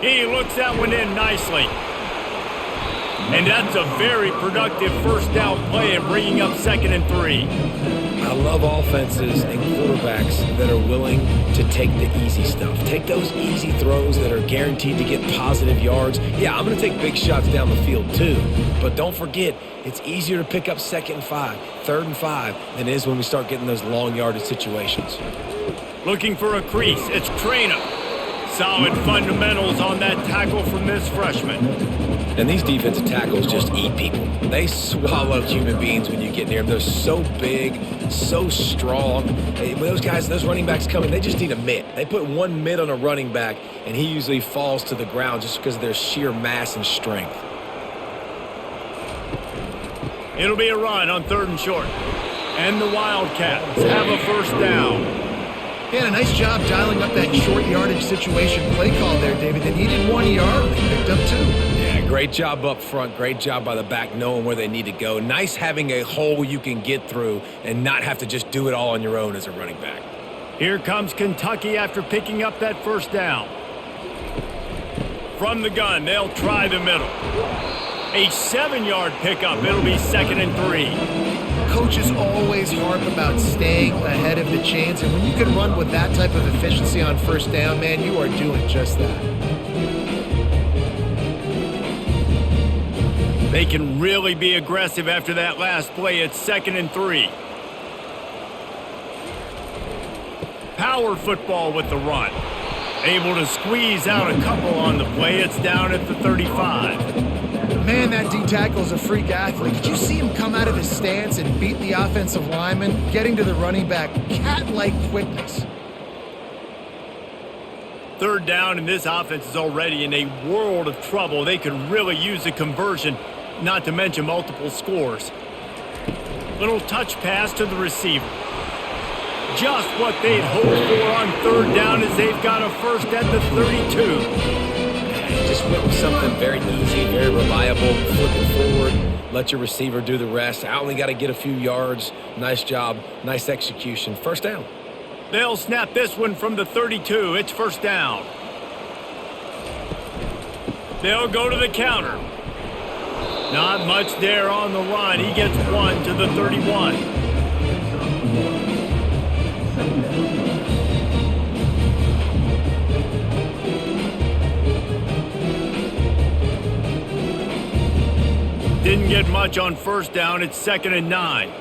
He looks that one in nicely. And that's a very productive first down play and bringing up 2nd and 3. I love offenses and quarterbacks that are willing to take the easy stuff. Take those easy throws that are guaranteed to get positive yards. Yeah, I'm going to take big shots down the field too. But don't forget, it's easier to pick up 2nd and 5, 3rd and 5 than it is when we start getting those long yardage situations. Looking for a crease, it's Trainer. Solid fundamentals on that tackle from this freshman. And these defensive tackles just eat people. They swallow human beings when you get near them. They're so big, so strong. When those guys, those running backs come in, they just need a mitt. They put one mitt on a running back, and he usually falls to the ground just because of their sheer mass and strength. It'll be a run on 3rd and short. And the Wildcats have a first down. Yeah, a nice job dialing up that short yardage situation play call there, David. They needed 1 yard. They picked up 2. Yeah, great job up front. Great job by the back knowing where they need to go. Nice having a hole you can get through and not have to just do it all on your own as a running back. Here comes Kentucky after picking up that first down. From the gun, they'll try the middle. A 7-yard pickup. It'll be 2nd and 3. Coaches always harp about staying ahead of the chains, and when you can run with that type of efficiency on first down, man, you are doing just that. They can really be aggressive after that last play. It's 2nd and 3. Power football with the run. Able to squeeze out a couple on the play. It's down at the 35. Man, that D-tackle is a freak athlete. Did you see him come out of his stance and beat the offensive lineman, getting to the running back? Cat-like quickness. 3rd down, and this offense is already in a world of trouble. They could really use a conversion, not to mention multiple scores. Little touch pass to the receiver. Just what they'd hoped for on 3rd down as they've got a first at the 32. Just went with something very easy, very reliable, flipping forward, let your receiver do the rest. I only got to get a few yards. Nice job, nice execution. First down. They'll snap this one from the 32. It's first down. They'll go to the counter. Not much there on the run. He gets 1 to the 31. Didn't get much on first down. It's 2nd and 9.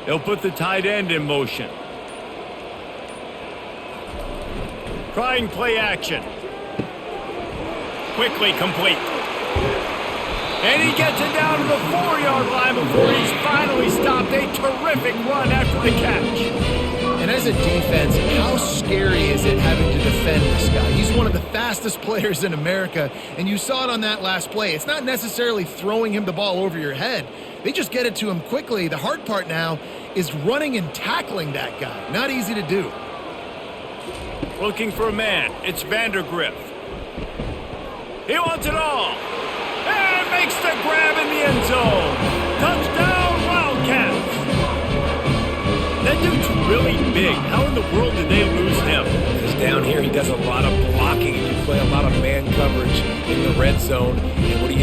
They'll put the tight end in motion. Trying play action. Quickly complete. And he gets it down to the 4-yard line before he's finally stopped. A terrific run after the catch. And as a defense, how scary is it having to defend this guy? He's one of the fastest players in America, and you saw it on that last play. It's not necessarily throwing him the ball over your head. They just get it to him quickly. The hard part now is running and tackling that guy. Not easy to do. Looking for a man. It's Vandergriff. He wants it all. And makes the grab in the end zone. Touchdown, Wildcats. That dude's really big. How in the world did they lose him? Because down here he does a lot of blocking. You play a lot of man coverage in the red zone. And what do?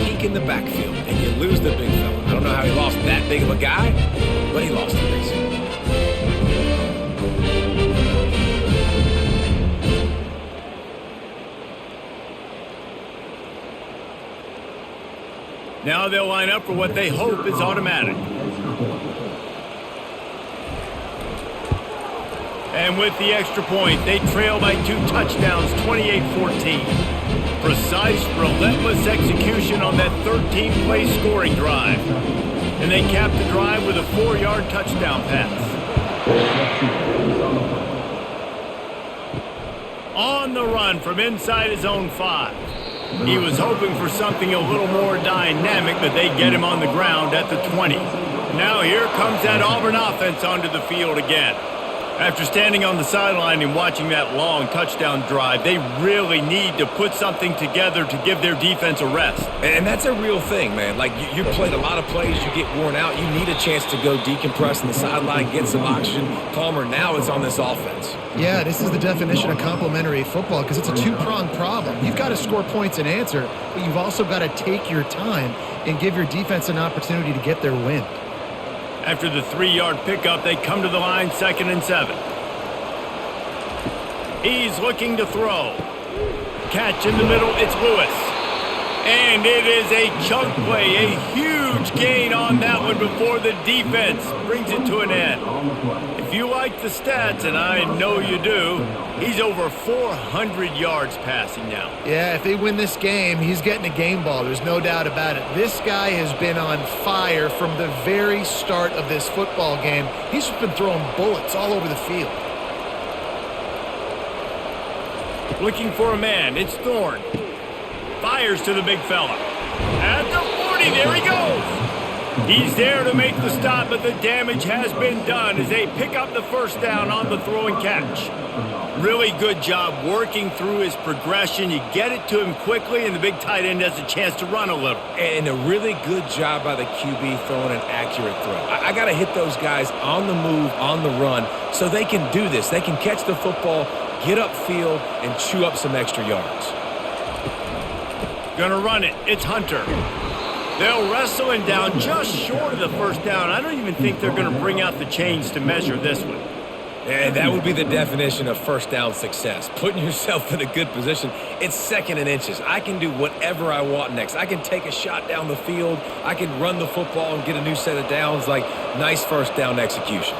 Peek in the backfield. And you lose the big fella. I don't know how he lost that big of a guy, but he lost him recently. Now they'll line up for what they hope is automatic. And with the extra point, they trail by 2 touchdowns, 28-14. Precise, relentless execution on that 13-play scoring drive. And they cap the drive with a 4-yard touchdown pass. On the run from inside his own 5. He was hoping for something a little more dynamic, but they get him on the ground at the 20. Now here comes that Auburn offense onto the field again. After standing on the sideline and watching that long touchdown drive, they really need to put something together to give their defense a rest. And that's a real thing, man. Like, you played a lot of plays, you get worn out, you need a chance to go decompress on the sideline, get some oxygen. Palmer now is on this offense. Yeah, this is the definition of complementary football because it's a two-pronged problem. You've got to score points and answer, but you've also got to take your time and give your defense an opportunity to get their win. After the 3-yard pickup, they come to the line 2nd and 7. He's looking to throw. Catch in the middle, it's Lewis. And it is a chunk play, a huge gain on that one before the defense brings it to an end. If you like the stats, and I know you do, he's over 400 yards passing now. Yeah, if they win this game, he's getting a game ball. There's no doubt about it. This guy has been on fire from the very start of this football game. He's just been throwing bullets all over the field. Looking for a man, it's Thorne. Fires to the big fella. At the 40, there he goes. He's there to make the stop, but the damage has been done as they pick up the first down on the throw and catch. Really good job working through his progression. You get it to him quickly, and the big tight end has a chance to run a little. And a really good job by the QB throwing an accurate throw. I got to hit those guys on the move, on the run, so they can do this. They can catch the football, get upfield, and chew up some extra yards. Gonna run it. It's Hunter. They'll wrestle him down just short of the first down. I don't even think they're going to bring out the chains to measure this one. And that would be the definition of first down success. Putting yourself in a good position. It's 2nd and inches. I can do whatever I want next. I can take a shot down the field. I can run the football and get a new set of downs. Like, nice first down execution.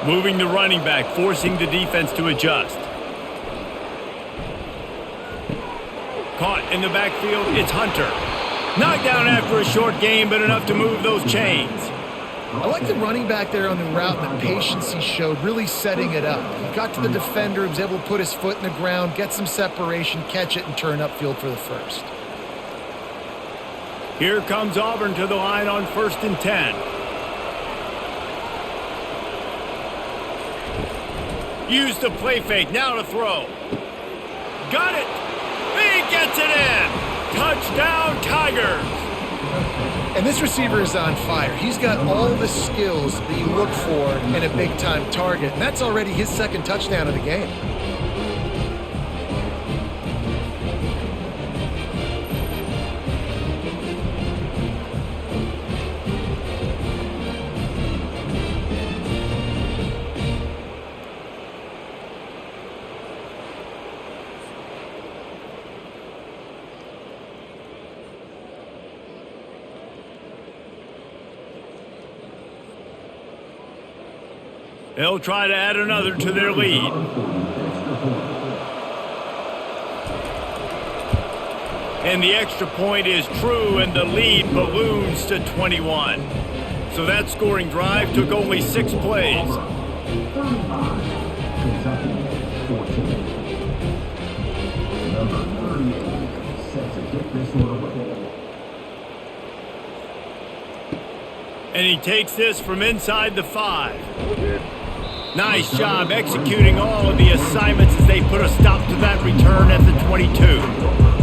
Moving the running back, forcing the defense to adjust. Caught in the backfield, it's Hunter. Knocked down after a short game, but enough to move those chains. I like the running back there on the route and the patience he showed, really setting it up. He got to the defender, he was able to put his foot in the ground, get some separation, catch it, and turn upfield for the first. Here comes Auburn to the line on 1st and 10. Use the play fake, now to throw. Got it! He gets it in! Touchdown, Tigers! And this receiver is on fire. He's got all the skills that you look for in a big-time target. And that's already his 2nd touchdown of the game. They'll try to add another to their lead. And the extra point is true, and the lead balloons to 21. So that scoring drive took only 6 plays. And he takes this from inside the 5. Nice job executing all of the assignments as they put a stop to that return at the 22.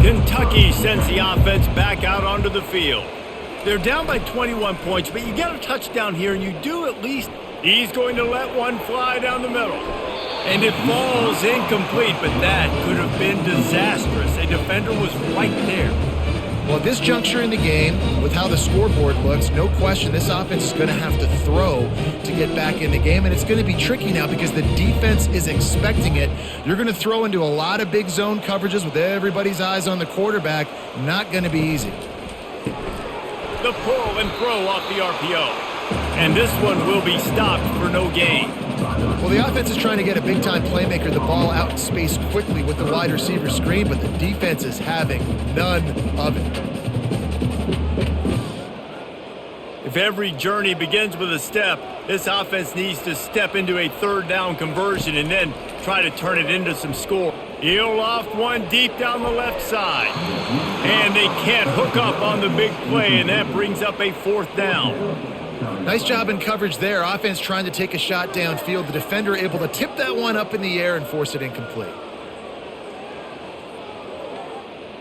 Kentucky sends the offense back out onto the field. They're down by 21 points, but you get a touchdown here, and you do at least. He's going to let one fly down the middle. And it falls incomplete, but that could have been disastrous. A defender was right there. Well, at this juncture in the game, with how the scoreboard looks, no question this offense is going to have to throw to get back in the game, and it's going to be tricky now because the defense is expecting it. You're going to throw into a lot of big zone coverages with everybody's eyes on the quarterback. Not going to be easy. The pull and throw off the RPO. And this one will be stopped for no gain. Well, the offense is trying to get a big-time playmaker the ball out in space quickly with the wide receiver screen, but the defense is having none of it. If every journey begins with a step, this offense needs to step into a third down conversion and then try to turn it into some score. He'll loft one deep down the left side. And they can't hook up on the big play, and that brings up a 4th down. Nice job in coverage there. Offense trying to take a shot downfield. The defender able to tip that one up in the air and force it incomplete.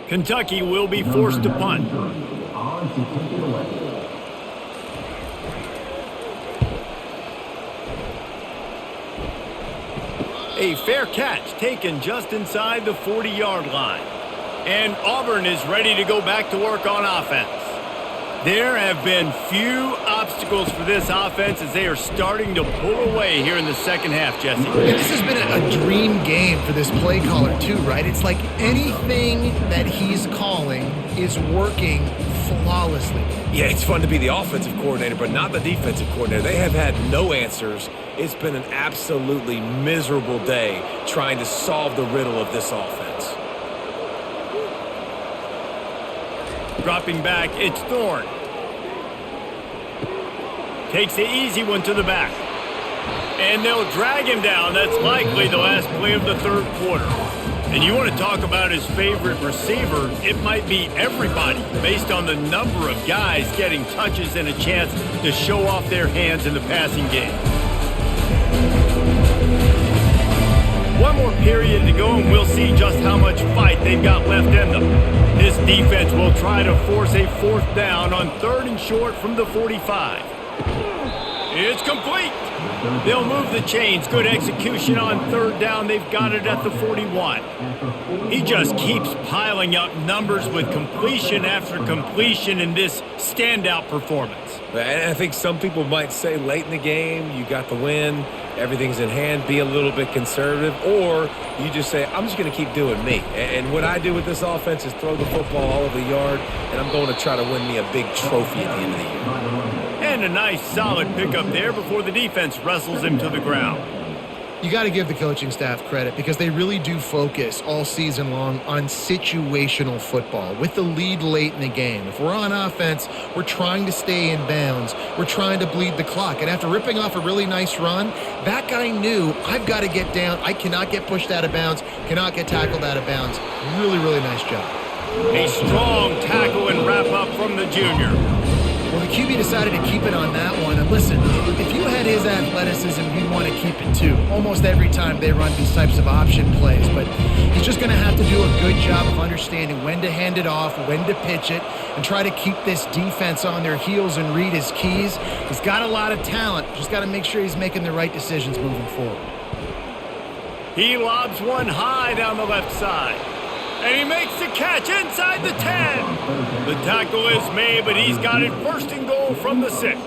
Kentucky will be forced to punt. A fair catch taken just inside the 40-yard line. And Auburn is ready to go back to work on offense. There have been few obstacles for this offense as they are starting to pull away here in the second half, Jesse. And this has been a dream game for this play caller too, right? It's like anything that he's calling is working flawlessly. Yeah, it's fun to be the offensive coordinator, but not the defensive coordinator. They have had no answers. It's been an absolutely miserable day trying to solve the riddle of this offense. Dropping back, it's Thorne. Takes the easy one to the back. And they'll drag him down. That's likely the last play of the third quarter. And you want to talk about his favorite receiver, it might be everybody based on the number of guys getting touches and a chance to show off their hands in the passing game. One more period to go, and we'll see just how much fight they've got left in them. This defense will try to force a 4th down on 3rd and short from the 45. It's complete. They'll move the chains. Good execution on 3rd down. They've got it at the 41. He just keeps piling up numbers with completion after completion in this standout performance. And I think some people might say late in the game, you got the win, everything's in hand, be a little bit conservative, or you just say, I'm just going to keep doing me. And what I do with this offense is throw the football all over the yard, and I'm going to try to win me a big trophy at the end of the year. And a nice solid pickup there before the defense wrestles him to the ground. You got to give the coaching staff credit because they really do focus all season long on situational football with the lead late in the game. If we're on offense, we're trying to stay in bounds. We're trying to bleed the clock. And after ripping off a really nice run, that guy knew I've got to get down. I cannot get pushed out of bounds, cannot get tackled out of bounds. Really, really nice job. A strong tackle and wrap up from the junior. Well, the QB decided to keep it on that one. And listen, if you had his athleticism, you'd want to keep it too. Almost every time they run these types of option plays. But he's just going to have to do a good job of understanding when to hand it off, when to pitch it, and try to keep this defense on their heels and read his keys. He's got a lot of talent. Just got to make sure he's making the right decisions moving forward. He lobs one high down the left side. And he makes the catch inside the 10. The tackle is made, but he's got it 1st and goal from the 6.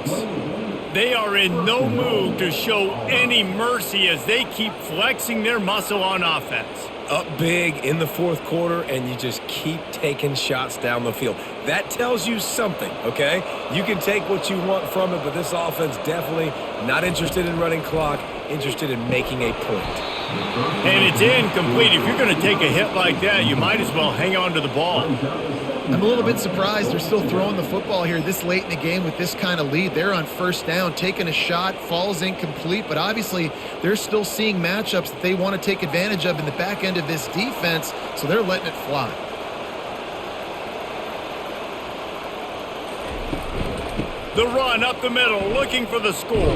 They are in no mood to show any mercy as they keep flexing their muscle on offense. Up big in the 4th quarter, and you just keep taking shots down the field. That tells you something, okay? You can take what you want from it, but this offense definitely not interested in running clock, interested in making a point. And it's incomplete. If you're going to take a hit like that, you might as well hang on to the ball. I'm a little bit surprised they're still throwing the football here this late in the game with this kind of lead. They're on 1st down, taking a shot, falls incomplete, but obviously they're still seeing matchups that they want to take advantage of in the back end of this defense, so they're letting it fly. The run up the middle, looking for the score.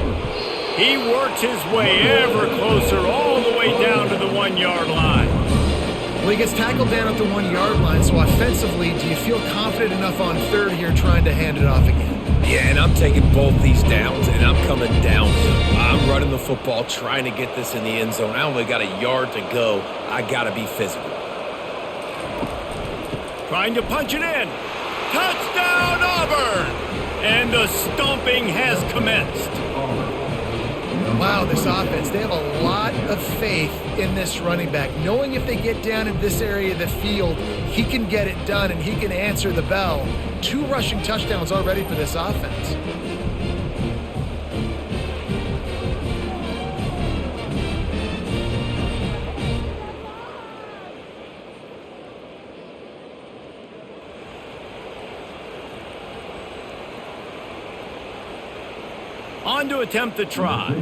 He works his way ever closer all the way down to the 1-yard line. Well, he gets tackled down at the 1-yard line, so offensively, do you feel confident enough on third here trying to hand it off again? Yeah, and I'm taking both these downs, and I'm coming down. I'm running the football, trying to get this in the end zone. I only got a yard to go. I got to be physical. Trying to punch it in. Touchdown, Auburn! And the stomping has commenced. Wow, this offense, they have a lot of faith in this running back, knowing if they get down in this area of the field, he can get it done and he can answer the bell. 2 rushing touchdowns already for this offense. On to attempt the try.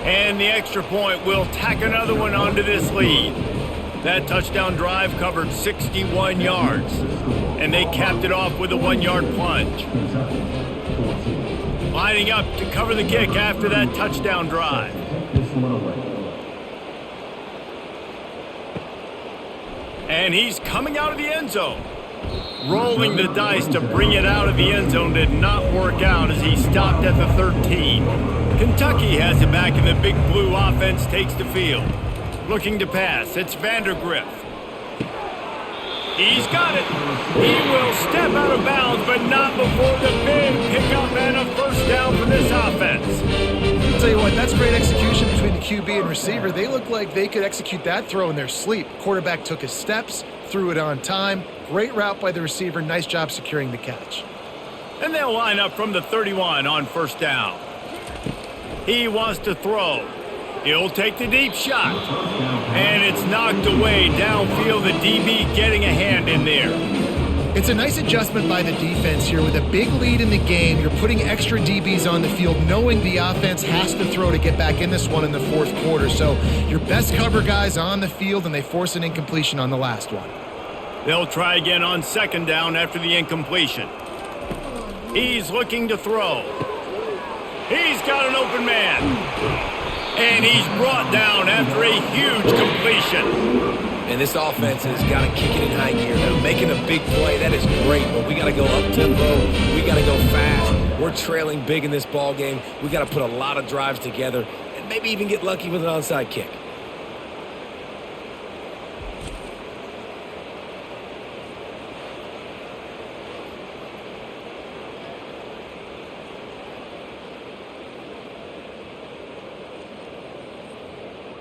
And the extra point will tack another one onto this lead. That touchdown drive covered 61 yards. And they capped it off with a 1-yard plunge. Lining up to cover the kick after that touchdown drive. And he's coming out of the end zone. Rolling the dice to bring it out of the end zone did not work out as he stopped at the 13. Kentucky has it back and the Big Blue offense takes the field. Looking to pass, it's Vandergriff. He's got it. He will step out of bounds, but not before the big pickup and a first down for this offense. I'll tell you what, that's great execution between the QB and receiver. They look like they could execute that throw in their sleep. Quarterback took his steps, threw it on time. Great route by the receiver. Nice job securing the catch. And they'll line up from the 31 on first down. He wants to throw. He'll take the deep shot. And it's knocked away downfield. The DB getting a hand in there. It's a nice adjustment by the defense here. With a big lead in the game, you're putting extra DBs on the field, knowing the offense has to throw to get back in this one in the fourth quarter. So your best cover guys on the field, and they force an incompletion on the last one. They'll try again on second down after the incompletion. He's looking to throw. He's got an open man. And he's brought down after a huge completion. And this offense has got to kick it in high gear. They're making a big play. That is great, but we got to go up-tempo. We got to go fast. We're trailing big in this ball game. We got to put a lot of drives together and maybe even get lucky with an onside kick.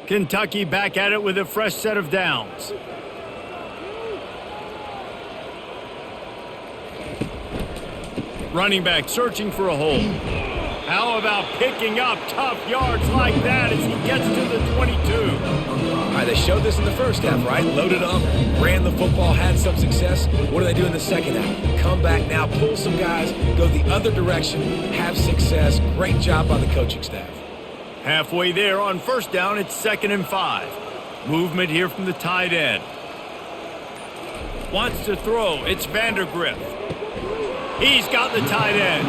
Kentucky back at it with a fresh set of downs. Running back searching for a hole. How about picking up tough yards like that as he gets to the 22? All right, they showed this in the first half, right? Loaded up, ran the football, had some success. What do they do in the second half? Come back now, pull some guys, go the other direction, have success. Great job by the coaching staff. Halfway there on first down, it's 2nd and 5. Movement here from the tight end. Wants to throw, it's Vandergriff. He's got the tight end.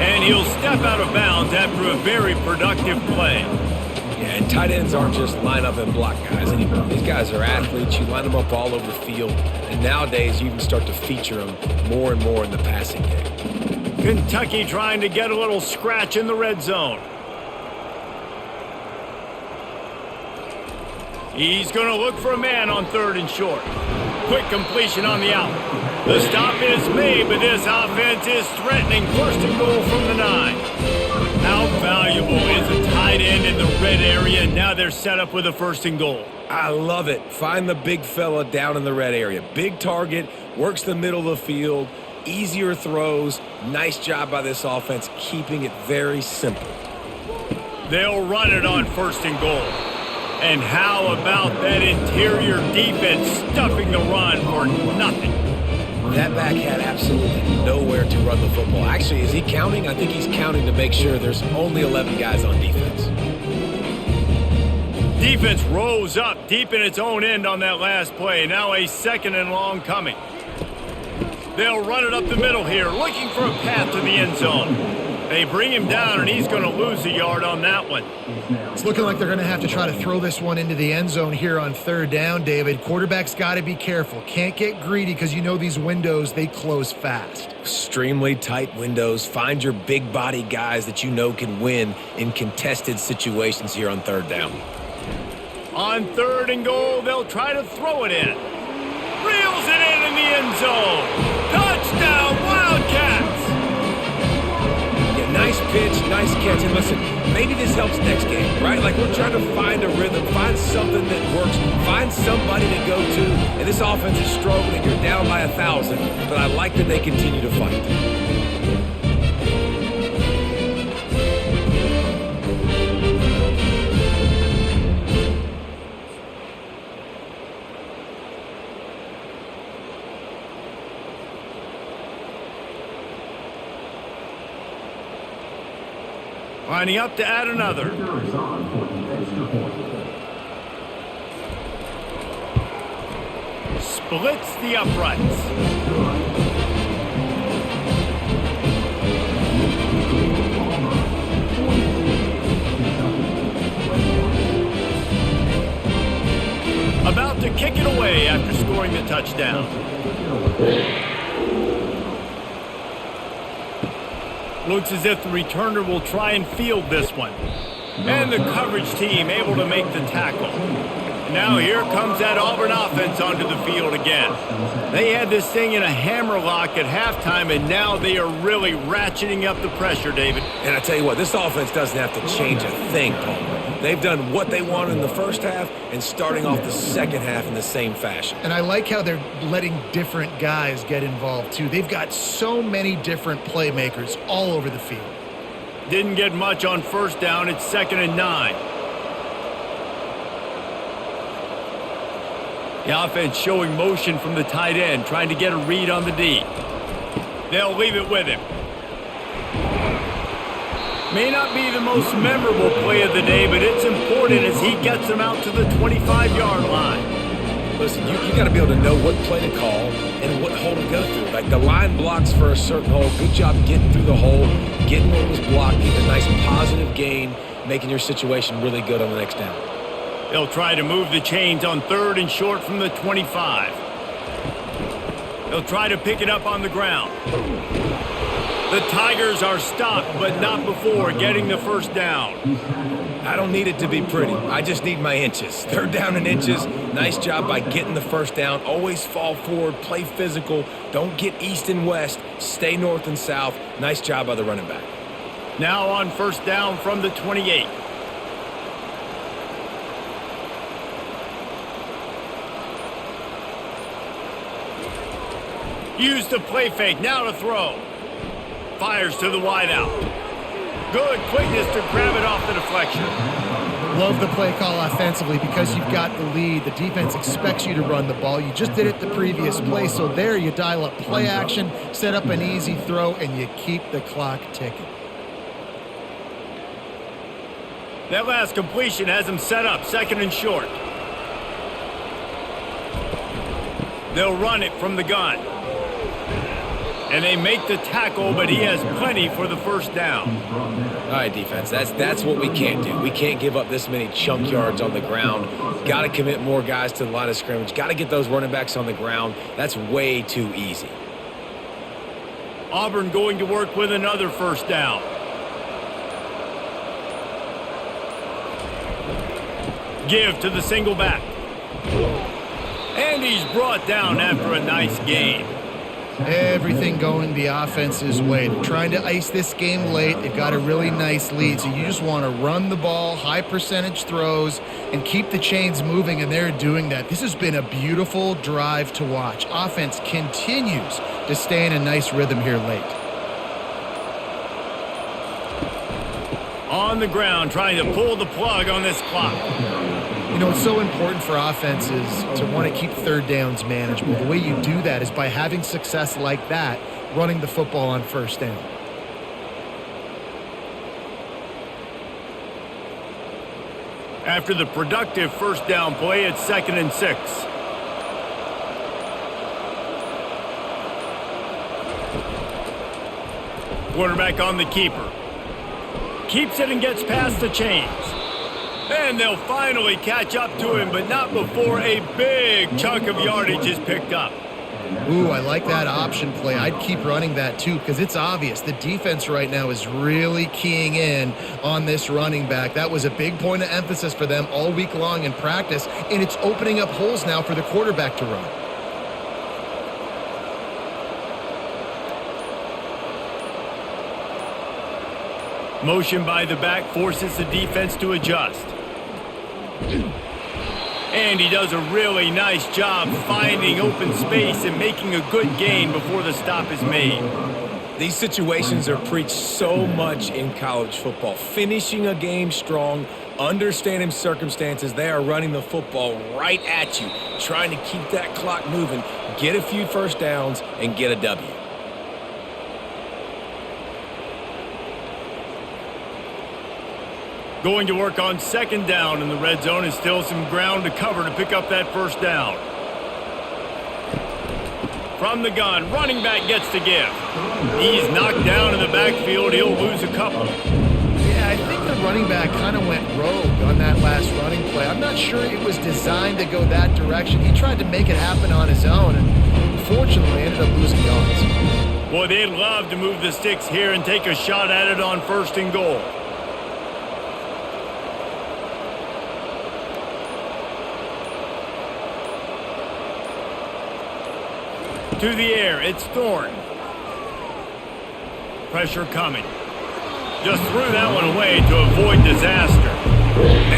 And he'll step out of bounds after a very productive play. Yeah, and tight ends aren't just line up and block guys anymore. These guys are athletes. You line them up all over the field. And nowadays, you even start to feature them more and more in the passing game. Kentucky trying to get a little scratch in the red zone. He's going to look for a man on 3rd and short. Quick completion on the out. The stop is made, but this offense is threatening 1st and goal from the 9. How valuable is a tight end in the red area? Now they're set up with a 1st and goal. I love it. Find the big fella down in the red area. Big target, works the middle of the field, easier throws. Nice job by this offense, keeping it very simple. They'll run it on 1st and goal. And how about that interior defense stuffing the run for nothing? That back had absolutely nowhere to run the football. Actually, is he counting? I think he's counting to make sure there's only 11 guys on defense. Defense rose up deep in its own end on that last play. Now a 2nd and long coming. They'll run it up the middle here, looking for a path to the end zone. They bring him down, and he's going to lose a yard on that one. It's looking like they're going to have to try to throw this one into the end zone here on 3rd down, David. Quarterback's got to be careful. Can't get greedy because you know these windows, they close fast. Extremely tight windows. Find your big body guys that you know can win in contested situations here on 3rd down. On 3rd and goal, they'll try to throw it in. Reels it in the end zone. Touchdown, Wildcats! Yeah, nice pitch, nice catch. And listen, maybe this helps next game, right? Like we're trying to find a rhythm, find something that works, find somebody to go to. And this offense is struggling. You're down by 1,000, but I like that they continue to fight. Lining up to add another. Splits the uprights. About to kick it away after scoring the touchdown. Looks as if the returner will try and field this one. And the coverage team able to make the tackle. Now here comes that Auburn offense onto the field again. They had this thing in a hammerlock at halftime, and now they are really ratcheting up the pressure, David. And I tell you what, this offense doesn't have to change a thing, Paul. They've done what they wanted in the first half and starting off the second half in the same fashion. And I like how they're letting different guys get involved, too. They've got so many different playmakers all over the field. Didn't get much on 1st down. It's 2nd and 9. The offense showing motion from the tight end, trying to get a read on the D. They'll leave it with him. May not be the most memorable play of the day, but it's important as he gets them out to the 25-yard line. Listen, you got to be able to know what play to call and what hole to go through. Like the line blocks for a certain hole. Good job getting through the hole, getting what was blocked, getting a nice positive gain, making your situation really good on the next down. They'll try to move the chains on 3rd and short from the 25. They'll try to pick it up on the ground. The Tigers are stopped, but not before getting the 1st down. I don't need it to be pretty. I just need my inches. 3rd down in inches. Nice job by getting the 1st down. Always fall forward, play physical. Don't get east and west. Stay north and south. Nice job by the running back. Now on 1st down from the 28. Use the play fake. Now to throw. Fires to the wideout. Good quickness to grab it off the deflection. Love the play call offensively because you've got the lead. The defense expects you to run the ball. You just did it the previous play, so there you dial up play action, set up an easy throw, and you keep the clock ticking. That last completion has him set up 2nd and short. They'll run it from the gun. And they make the tackle, but he has plenty for the 1st down. All right, defense, that's what we can't do. We can't give up this many chunk yards on the ground. Got to commit more guys to the line of scrimmage. Got to get those running backs on the ground. That's way too easy. Auburn going to work with another 1st down. Give to the single back. And he's brought down after a nice gain. Everything going the offense's way. They're trying to ice this game late. They've got a really nice lead, so you just want to run the ball, high percentage throws, and keep the chains moving, and they're doing that. This has been a beautiful drive to watch. Offense continues to stay in a nice rhythm here late. On the ground, trying to pull the plug on this clock. You know, it's so important for offenses to want to keep 3rd downs manageable. The way you do that is by having success like that, running the football on 1st down. After the productive first down play, it's 2nd and 6. Quarterback on the keeper. Keeps it and gets past the chains. And they'll finally catch up to him, but not before a big chunk of yardage is picked up. Ooh, I like that option play. I'd keep running that too because it's obvious the defense right now is really keying in on this running back. That was a big point of emphasis for them all week long in practice, and it's opening up holes now for the quarterback to run. Motion by the back forces the defense to adjust. And he does a really nice job finding open space and making a good gain before the stop is made. These situations are preached so much in college football. Finishing a game strong, understanding circumstances. They are running the football right at you, trying to keep that clock moving, get a few first downs, and get a W. Going to work on 2nd down in the red zone, and still some ground to cover to pick up that first down. From the gun, running back gets to give. He's knocked down in the backfield. He'll lose a couple. Yeah, I think the running back kind of went rogue on that last running play. I'm not sure it was designed to go that direction. He tried to make it happen on his own, and unfortunately ended up losing yards. Boy, they'd love to move the sticks here and take a shot at it on 1st and goal. To the air, it's Thorne. Pressure coming. Just threw that one away to avoid disaster.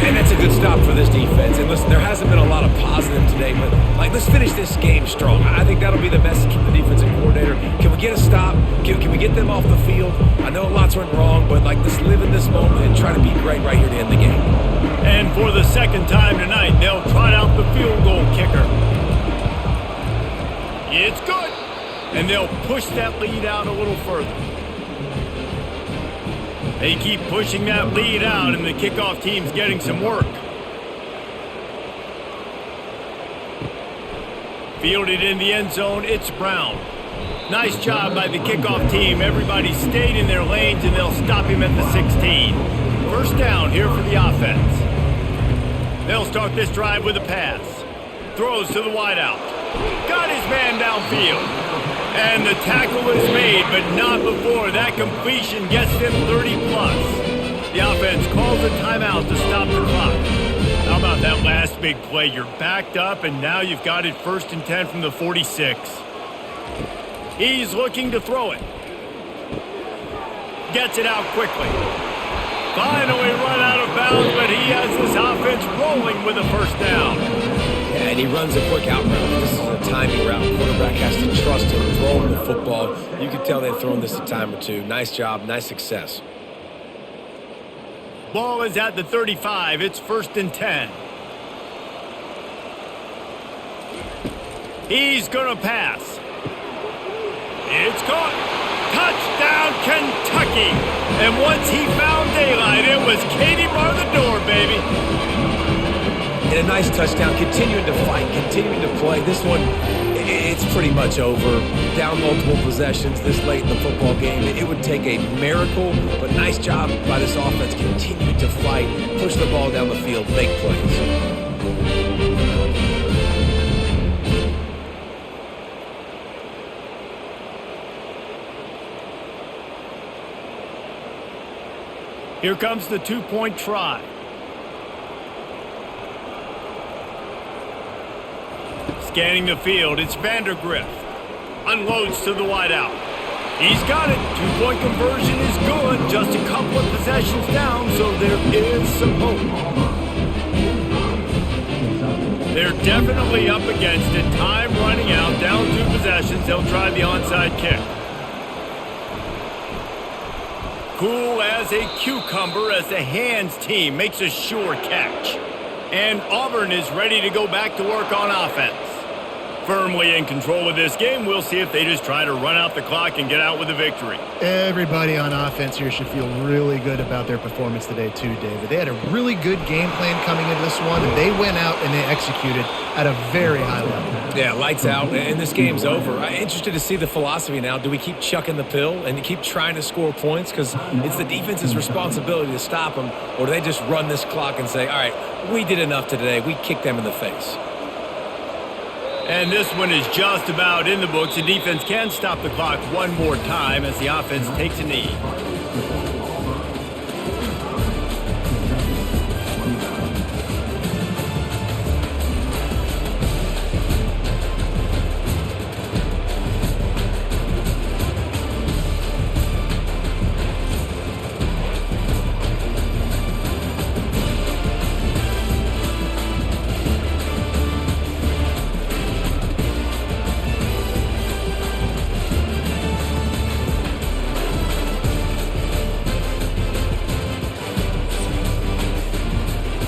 And that's a good stop for this defense. And listen, there hasn't been a lot of positive today, but let's finish this game strong. I think that'll be the message from the defensive coordinator. Can we get a stop? Can we get them off the field? I know lots went wrong, but let's live in this moment and try to be great right here to end the game. And for the 2nd time tonight, they'll trot out the field goal kicker. It's good. And they'll push that lead out a little further. They keep pushing that lead out, and the kickoff team's getting some work. Fielded in the end zone, it's Brown. Nice job by the kickoff team. Everybody stayed in their lanes, and they'll stop him at the 16. First down here for the offense. They'll start this drive with a pass. Throws to the wideout. Got his man downfield. And the tackle is made, but not before that completion gets them 30+. The offense calls a timeout to stop the clock. How about that last big play? You're backed up, and now you've got it 1st and 10 from the 46. He's looking to throw it. Gets it out quickly. Finally run out of bounds, but he has this offense rolling with a first down. Yeah, and he runs a quick out route. This is a timing route. Quarterback has to trust him, throw him the football. You can tell they've thrown this a time or two. Nice job, nice success. Ball is at the 35. It's 1st and 10. He's going to pass. It's caught. Touchdown, Kentucky. And once he found daylight, it was Katie bar the door, baby. And a nice touchdown, continuing to fight, continuing to play. This one, it's pretty much over. Down multiple possessions this late in the football game. It would take a miracle, but nice job by this offense, continuing to fight, push the ball down the field, make plays. Here comes the 2-point try. Scanning the field, it's Vandergriff. Unloads to the wideout. He's got it. 2-point conversion is good. Just a couple of possessions down, so there is some hope. They're definitely up against it. Time running out. Down 2 possessions. They'll try the onside kick. Cool as a cucumber as the hands team makes a sure catch. And Auburn is ready to go back to work on offense. Firmly in control of this game, we'll see if they just try to run out the clock and get out with a victory. Everybody on offense here should feel really good about their performance today too, David. They had a really good game plan coming into this one, and they went out and they executed at a very high level. Yeah, lights out, and this game's over. I'm interested to see the philosophy now. Do we keep chucking the pill and keep trying to score points because it's the defense's responsibility to stop them, or do they just run this clock and say, all right, we did enough today. We kicked them in the face. And this one is just about in the books. The defense can stop the clock one more time as the offense takes a knee.